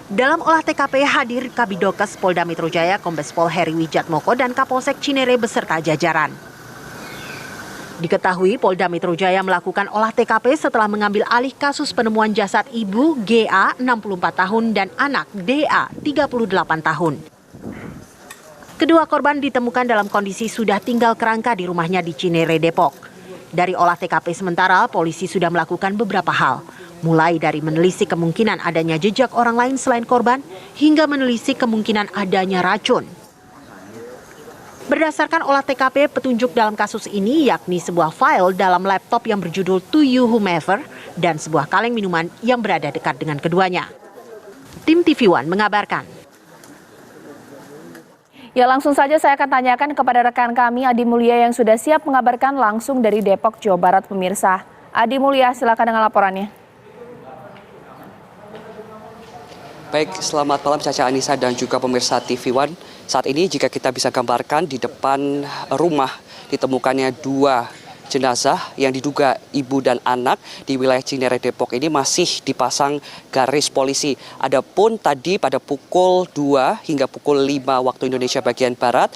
Dalam olah TKP hadir Kabidokes Polda Metro Jaya Kombes Pol Heri Wijatmoko dan Kapolsek Cinere beserta jajaran. Diketahui Polda Metro Jaya melakukan olah TKP setelah mengambil alih kasus penemuan jasad ibu GA 64 tahun dan anak DA 38 tahun. Kedua korban ditemukan dalam kondisi sudah tinggal kerangka di rumahnya di Cinere, Depok. Dari olah TKP sementara, polisi sudah melakukan beberapa hal, mulai dari menelisik kemungkinan adanya jejak orang lain selain korban, hingga menelisik kemungkinan adanya racun. Berdasarkan olah TKP, petunjuk dalam kasus ini yakni sebuah file dalam laptop yang berjudul To You Whomever dan sebuah kaleng minuman yang berada dekat dengan keduanya. Tim TV One mengabarkan. Ya, langsung saja saya akan tanyakan kepada rekan kami Adi Mulya yang sudah siap mengabarkan langsung dari Depok, Jawa Barat, pemirsa. Adi Mulya, silakan dengan laporannya. Baik, selamat malam Caca Anissa dan juga pemirsa TV One. Saat ini jika kita bisa gambarkan di depan rumah ditemukannya 2 jenazah yang diduga ibu dan anak di wilayah Cinere Depok ini masih dipasang garis polisi. Adapun tadi pada pukul 2 hingga pukul 5 waktu Indonesia bagian Barat,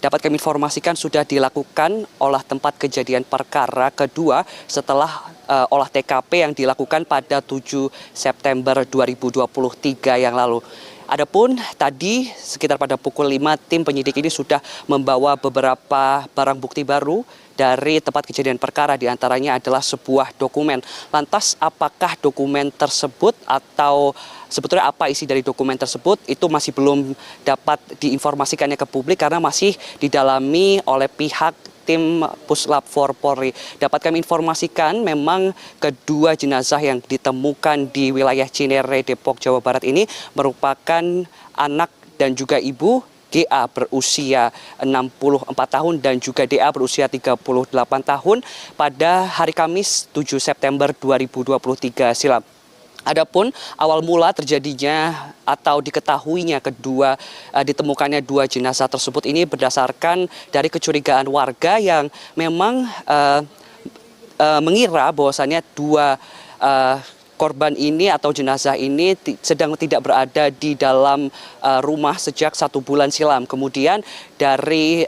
dapat kami informasikan sudah dilakukan olah tempat kejadian perkara kedua setelah olah TKP yang dilakukan pada 7 September 2023 yang lalu. Adapun tadi sekitar pada pukul 5 tim penyidik ini sudah membawa beberapa barang bukti baru dari tempat kejadian perkara, diantaranya adalah sebuah dokumen. Lantas apakah dokumen tersebut atau sebetulnya apa isi dari dokumen tersebut itu masih belum dapat diinformasikannya ke publik karena masih didalami oleh pihak tim Puslap 4 Polri. Dapat kami informasikan memang kedua jenazah yang ditemukan di wilayah Cinere, Depok, Jawa Barat ini merupakan anak dan juga ibu. GA berusia 64 tahun dan juga DA berusia 38 tahun pada hari Kamis 7 September 2023 silam. Adapun awal mula terjadinya atau diketahuinya ditemukannya 2 jenazah tersebut ini berdasarkan dari kecurigaan warga yang memang mengira bahwasannya 2 korban ini atau jenazah ini sedang tidak berada di dalam rumah sejak 1 bulan silam. Kemudian dari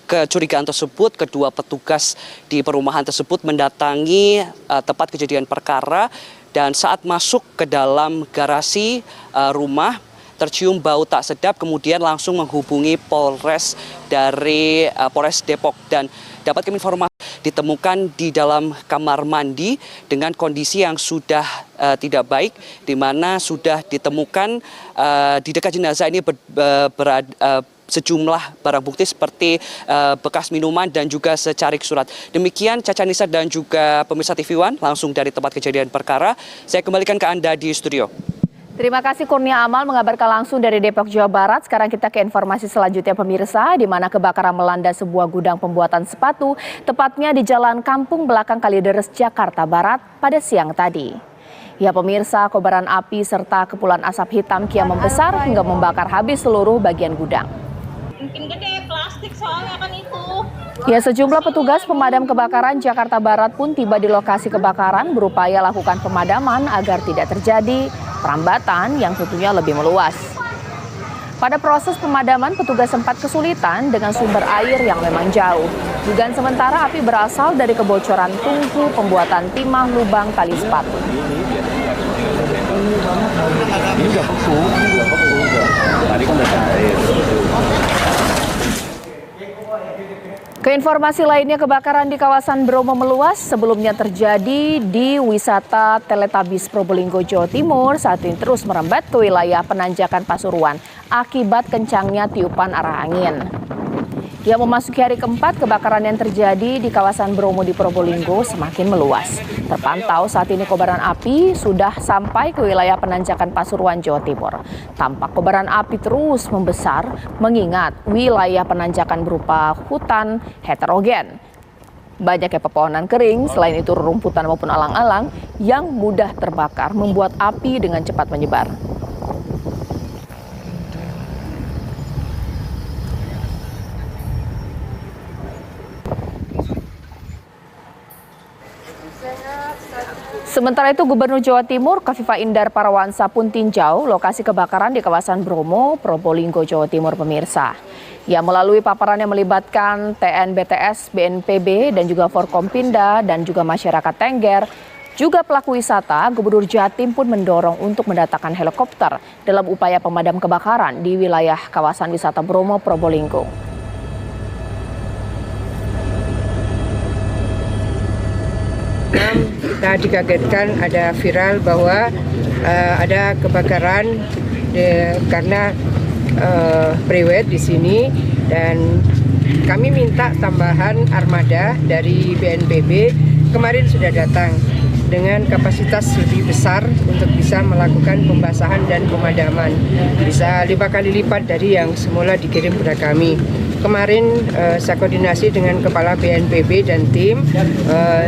kecurigaan tersebut, kedua petugas di perumahan tersebut mendatangi tempat kejadian perkara dan saat masuk ke dalam garasi rumah tercium bau tak sedap, kemudian langsung menghubungi Polres Depok dan dapat kami informasi ditemukan di dalam kamar mandi dengan kondisi yang sudah tidak baik, di mana sudah ditemukan di dekat jenazah ini sejumlah barang bukti seperti bekas minuman dan juga secarik surat. Demikian Caca Anissa dan juga pemirsa TV One langsung dari tempat kejadian perkara. Saya kembalikan ke Anda di studio. Terima kasih Kurnia Amal mengabarkan langsung dari Depok, Jawa Barat. Sekarang kita ke informasi selanjutnya pemirsa, di mana kebakaran melanda sebuah gudang pembuatan sepatu, tepatnya di Jalan Kampung Belakang Kalideres, Jakarta Barat pada siang tadi. Ya pemirsa, kobaran api serta kepulan asap hitam kian membesar hingga membakar habis seluruh bagian gudang. Mungkin gede, plastik soalnya kan itu. Ya, sejumlah petugas pemadam kebakaran Jakarta Barat pun tiba di lokasi kebakaran berupaya lakukan pemadaman agar tidak terjadi perambatan yang tentunya lebih meluas. Pada proses pemadaman, petugas sempat kesulitan dengan sumber air yang memang jauh. Dugaan sementara api berasal dari kebocoran tungku pembuatan timah lubang tali sepatu. Ini udah beku. Tadi kan udah cair. Keinformasi lainnya, kebakaran di kawasan Bromo meluas. Sebelumnya terjadi di wisata Teletubbies Probolinggo, Jawa Timur. Saat ini terus merembet ke wilayah Penanjakan Pasuruan akibat kencangnya tiupan arah angin. Yang memasuki hari keempat, kebakaran yang terjadi di kawasan Bromo di Probolinggo semakin meluas. Terpantau saat ini kobaran api sudah sampai ke wilayah Penanjakan Pasuruan, Jawa Timur. Tampak kobaran api terus membesar mengingat wilayah penanjakan berupa hutan heterogen. Banyaknya pepohonan kering, selain itu rumputan maupun alang-alang yang mudah terbakar membuat api dengan cepat menyebar. Sementara itu, Gubernur Jawa Timur Kofifa Indar Parawansa pun tinjau lokasi kebakaran di kawasan Bromo, Probolinggo, Jawa Timur pemirsa. Ia melalui paparan yang melibatkan TN BTS, BNPB, dan juga Forkompinda, dan juga masyarakat Tengger, juga pelaku wisata, Gubernur Jatim pun mendorong untuk mendatangkan helikopter dalam upaya pemadam kebakaran di wilayah kawasan wisata Bromo, Probolinggo. Kita dikagetkan ada viral bahwa ada kebakaran karena prewed di sini, dan kami minta tambahan armada dari BNPB. Kemarin sudah datang dengan kapasitas lebih besar untuk bisa melakukan pembasahan dan pemadaman, bisa 5 kali lipat dari yang semula dikirim kepada kami. kemarin saya koordinasi dengan Kepala BNPB dan tim.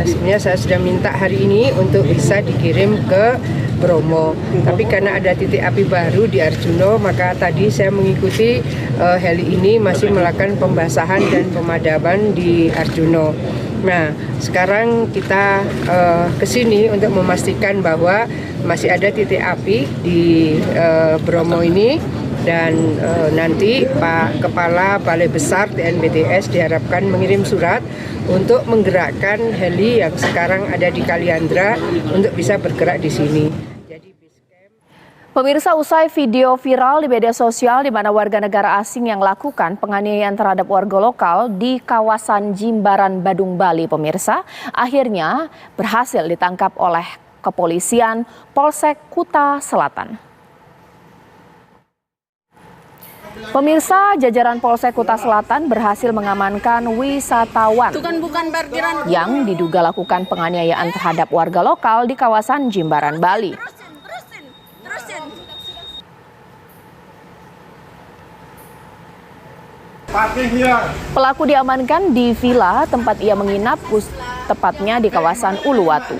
Sebenarnya saya sudah minta hari ini untuk bisa dikirim ke Bromo. Tapi karena ada titik api baru di Arjuna, maka tadi saya mengikuti heli ini masih melakukan pembasahan dan pemadaman di Arjuna. Nah, sekarang kita ke sini untuk memastikan bahwa masih ada titik api di Bromo ini. Dan nanti Pak Kepala Balai Besar TNBTS diharapkan mengirim surat untuk menggerakkan heli yang sekarang ada di Kaliandra untuk bisa bergerak di sini. Pemirsa, usai video viral di media sosial di mana warga negara asing yang lakukan penganiayaan terhadap warga lokal di kawasan Jimbaran, Badung, Bali, pemirsa, akhirnya berhasil ditangkap oleh kepolisian Polsek Kuta Selatan. Pemirsa, jajaran Polsek Kuta Selatan berhasil mengamankan wisatawan yang diduga lakukan penganiayaan terhadap warga lokal di kawasan Jimbaran, Bali. Pelaku diamankan di villa tempat ia menginap, tepatnya di kawasan Uluwatu.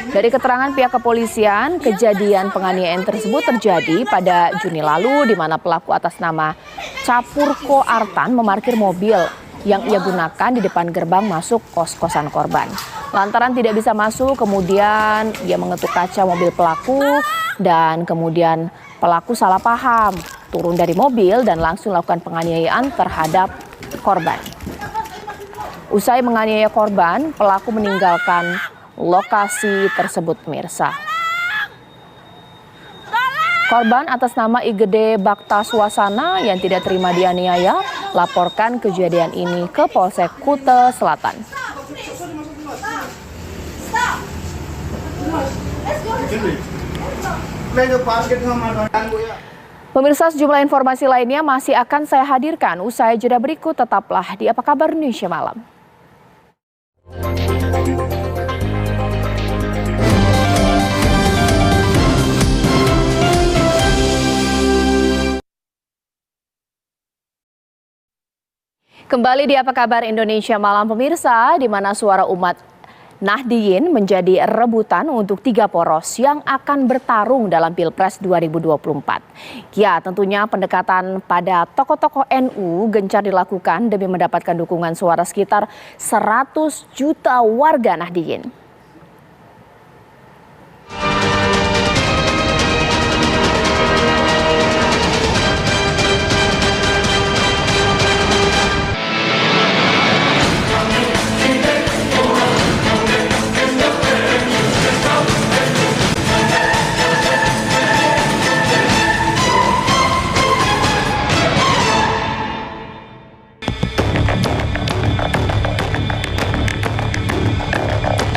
Dari keterangan pihak kepolisian, kejadian penganiayaan tersebut terjadi pada Juni lalu di mana pelaku atas nama Capurko Artan memarkir mobil yang ia gunakan di depan gerbang masuk kos-kosan korban. Lantaran tidak bisa masuk, kemudian ia mengetuk kaca mobil pelaku dan kemudian pelaku salah paham, turun dari mobil dan langsung melakukan penganiayaan terhadap korban. Usai menganiaya korban, pelaku meninggalkan lokasi tersebut, pemirsa. Korban atas nama Igede Bakta Swasana yang tidak terima dianiaya laporkan kejadian ini ke Polsek Kuta Selatan. Pemirsa, sejumlah informasi lainnya masih akan saya hadirkan usai jeda berikut. Tetaplah di Apa Kabar Indonesia Malam. Kembali di Apa Kabar Indonesia Malam, pemirsa, di mana suara umat Nahdliyin menjadi rebutan untuk 3 poros yang akan bertarung dalam Pilpres 2024. Ya, tentunya pendekatan pada tokoh-tokoh NU gencar dilakukan demi mendapatkan dukungan suara sekitar 100 juta warga Nahdliyin.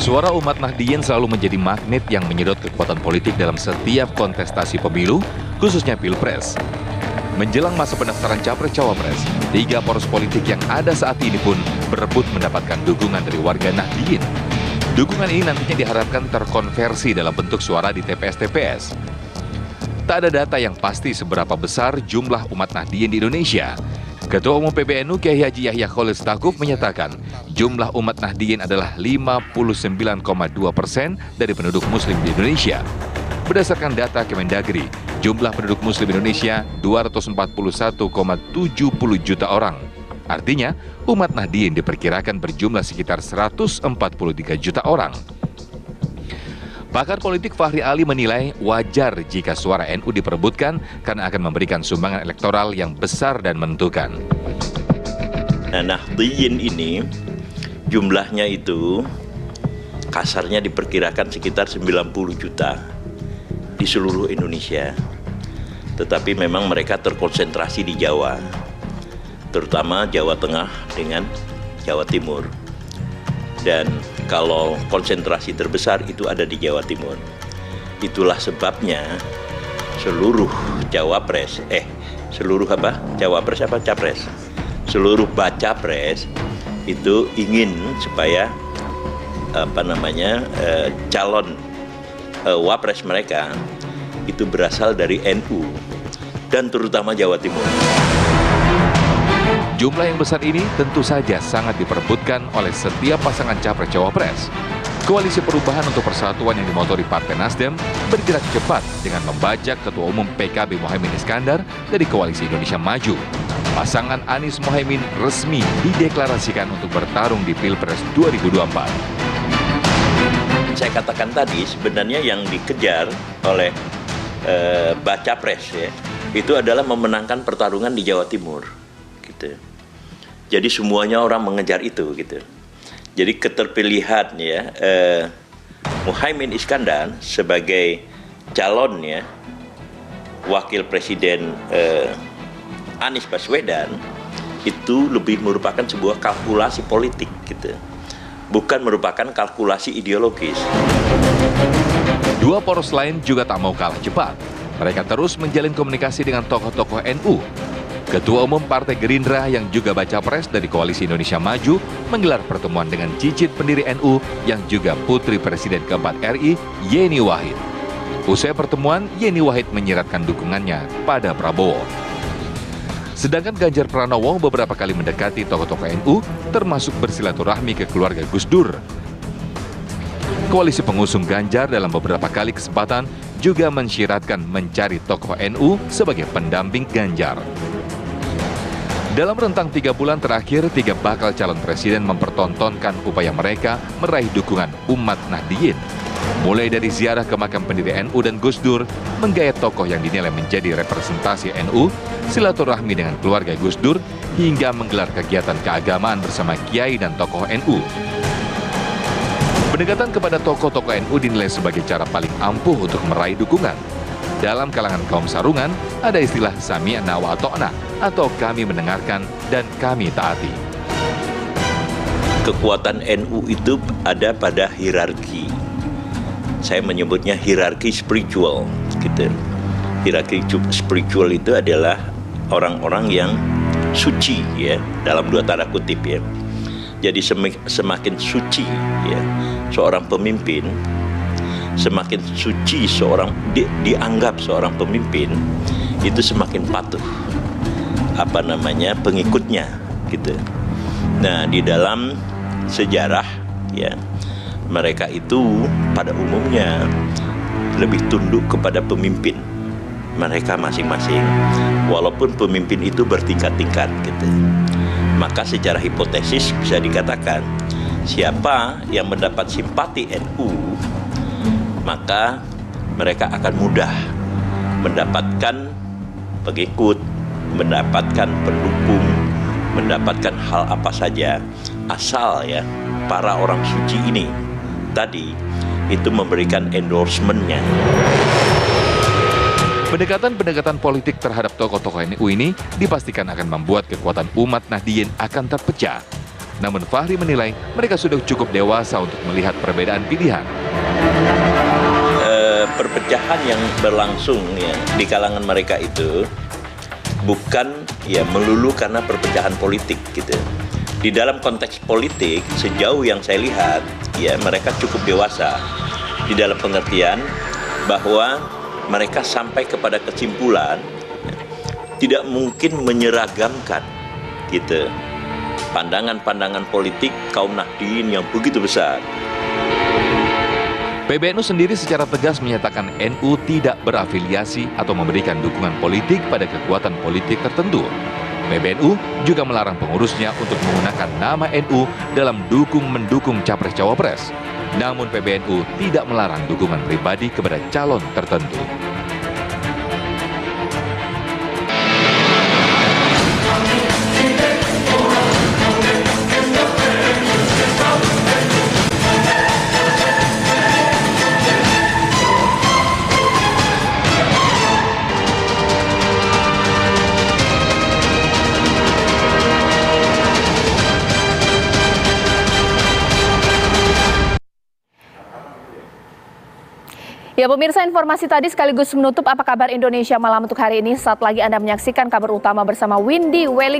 Suara umat Nahdliyin selalu menjadi magnet yang menyedot kekuatan politik dalam setiap kontestasi pemilu, khususnya Pilpres. Menjelang masa pendaftaran Capres-Cawapres, 3 poros politik yang ada saat ini pun berebut mendapatkan dukungan dari warga Nahdliyin. Dukungan ini nantinya diharapkan terkonversi dalam bentuk suara di TPS-TPS. Tak ada data yang pasti seberapa besar jumlah umat Nahdliyin di Indonesia. Ketua Umum PBNU Kiai Haji Yahya Khalil Stakuf menyatakan jumlah umat Nahdliyin adalah 59,2% dari penduduk Muslim di Indonesia. Berdasarkan data Kemendagri, jumlah penduduk Muslim Indonesia 241,70 juta orang. Artinya, umat Nahdliyin diperkirakan berjumlah sekitar 143 juta orang. Pakar politik Fahri Ali menilai wajar jika suara NU diperebutkan karena akan memberikan sumbangan elektoral yang besar dan menentukan. Nah, Nahdliyin ini jumlahnya itu kasarnya diperkirakan sekitar 90 juta di seluruh Indonesia. Tetapi memang mereka terkonsentrasi di Jawa, terutama Jawa Tengah dengan Jawa Timur. Dan kalau konsentrasi terbesar itu ada di Jawa Timur. Itulah sebabnya seluruh Cawapres, seluruh baca pres itu ingin supaya calon wapres mereka itu berasal dari NU dan terutama Jawa Timur. Jumlah yang besar ini tentu saja sangat diperebutkan oleh setiap pasangan capres-cawapres. Koalisi Perubahan untuk Persatuan yang dimotori Partai Nasdem bergerak cepat dengan membajak Ketua Umum PKB Muhaimin Iskandar dari Koalisi Indonesia Maju. Pasangan Anies Muhaimin resmi dideklarasikan untuk bertarung di Pilpres 2024. Saya katakan tadi sebenarnya yang dikejar oleh baca pres ya, itu adalah memenangkan pertarungan di Jawa Timur. Gitu. Jadi semuanya orang mengejar itu gitu. Jadi keterpilihan ya Muhaimin Iskandar sebagai calon ya wakil presiden Anies Baswedan itu lebih merupakan sebuah kalkulasi politik gitu. Bukan merupakan kalkulasi ideologis. Dua poros lain juga tak mau kalah cepat. Mereka terus menjalin komunikasi dengan tokoh-tokoh NU. Ketua Umum Partai Gerindra yang juga baca pres dari Koalisi Indonesia Maju menggelar pertemuan dengan cicit pendiri NU yang juga putri Presiden keempat RI, Yeni Wahid. Usai pertemuan, Yeni Wahid menyiratkan dukungannya pada Prabowo. Sedangkan Ganjar Pranowo beberapa kali mendekati tokoh-tokoh NU, termasuk bersilaturahmi ke keluarga Gus Dur. Koalisi pengusung Ganjar dalam beberapa kali kesempatan juga mensyiratkan mencari tokoh NU sebagai pendamping Ganjar. Dalam rentang 3 bulan terakhir, 3 bakal calon presiden mempertontonkan upaya mereka meraih dukungan umat Nahdliyin. Mulai dari ziarah ke makam pendiri NU dan Gus Dur, menggayat tokoh yang dinilai menjadi representasi NU, silaturahmi dengan keluarga Gus Dur, hingga menggelar kegiatan keagamaan bersama kiai dan tokoh NU. Pendekatan kepada tokoh-tokoh NU dinilai sebagai cara paling ampuh untuk meraih dukungan. Dalam kalangan kaum sarungan, ada istilah sami'na wa ata'na, atau kami mendengarkan dan kami taati. Kekuatan NU itu ada pada hierarki. Saya menyebutnya hierarki spiritual, gitu. Hierarki spiritual itu adalah orang-orang yang suci, ya, dalam 2 tanda kutip, ya. Jadi semakin suci, ya, seorang pemimpin, semakin suci seorang dianggap seorang pemimpin, itu semakin patuh pengikutnya, gitu. Nah, di dalam sejarah, ya, mereka itu pada umumnya lebih tunduk kepada pemimpin mereka masing-masing, walaupun pemimpin itu bertingkat-tingkat, gitu. Maka secara hipotesis bisa dikatakan siapa yang mendapat simpati NU, maka mereka akan mudah mendapatkan pengikut, mendapatkan pendukung, mendapatkan hal apa saja, asal ya para orang suci ini tadi itu memberikan endorsement-nya. Pendekatan-pendekatan politik terhadap tokoh-tokoh NU ini dipastikan akan membuat kekuatan umat Nahdliyin akan terpecah. Namun Fahri menilai mereka sudah cukup dewasa untuk melihat perbedaan pilihan. Perpecahan yang berlangsung ya di kalangan mereka itu bukan ya melulu karena perpecahan politik, gitu. Di dalam konteks politik, sejauh yang saya lihat, ya mereka cukup dewasa di dalam pengertian bahwa mereka sampai kepada kesimpulan tidak mungkin menyeragamkan, gitu, pandangan-pandangan politik kaum Nahdliyin yang begitu besar. PBNU sendiri secara tegas menyatakan NU tidak berafiliasi atau memberikan dukungan politik pada kekuatan politik tertentu. PBNU juga melarang pengurusnya untuk menggunakan nama NU dalam mendukung capres-cawapres. Namun PBNU tidak melarang dukungan pribadi kepada calon tertentu. Ya pemirsa, informasi tadi sekaligus menutup Apa Kabar Indonesia Malam untuk hari ini. Saat lagi Anda menyaksikan kabar utama bersama Windy Welly.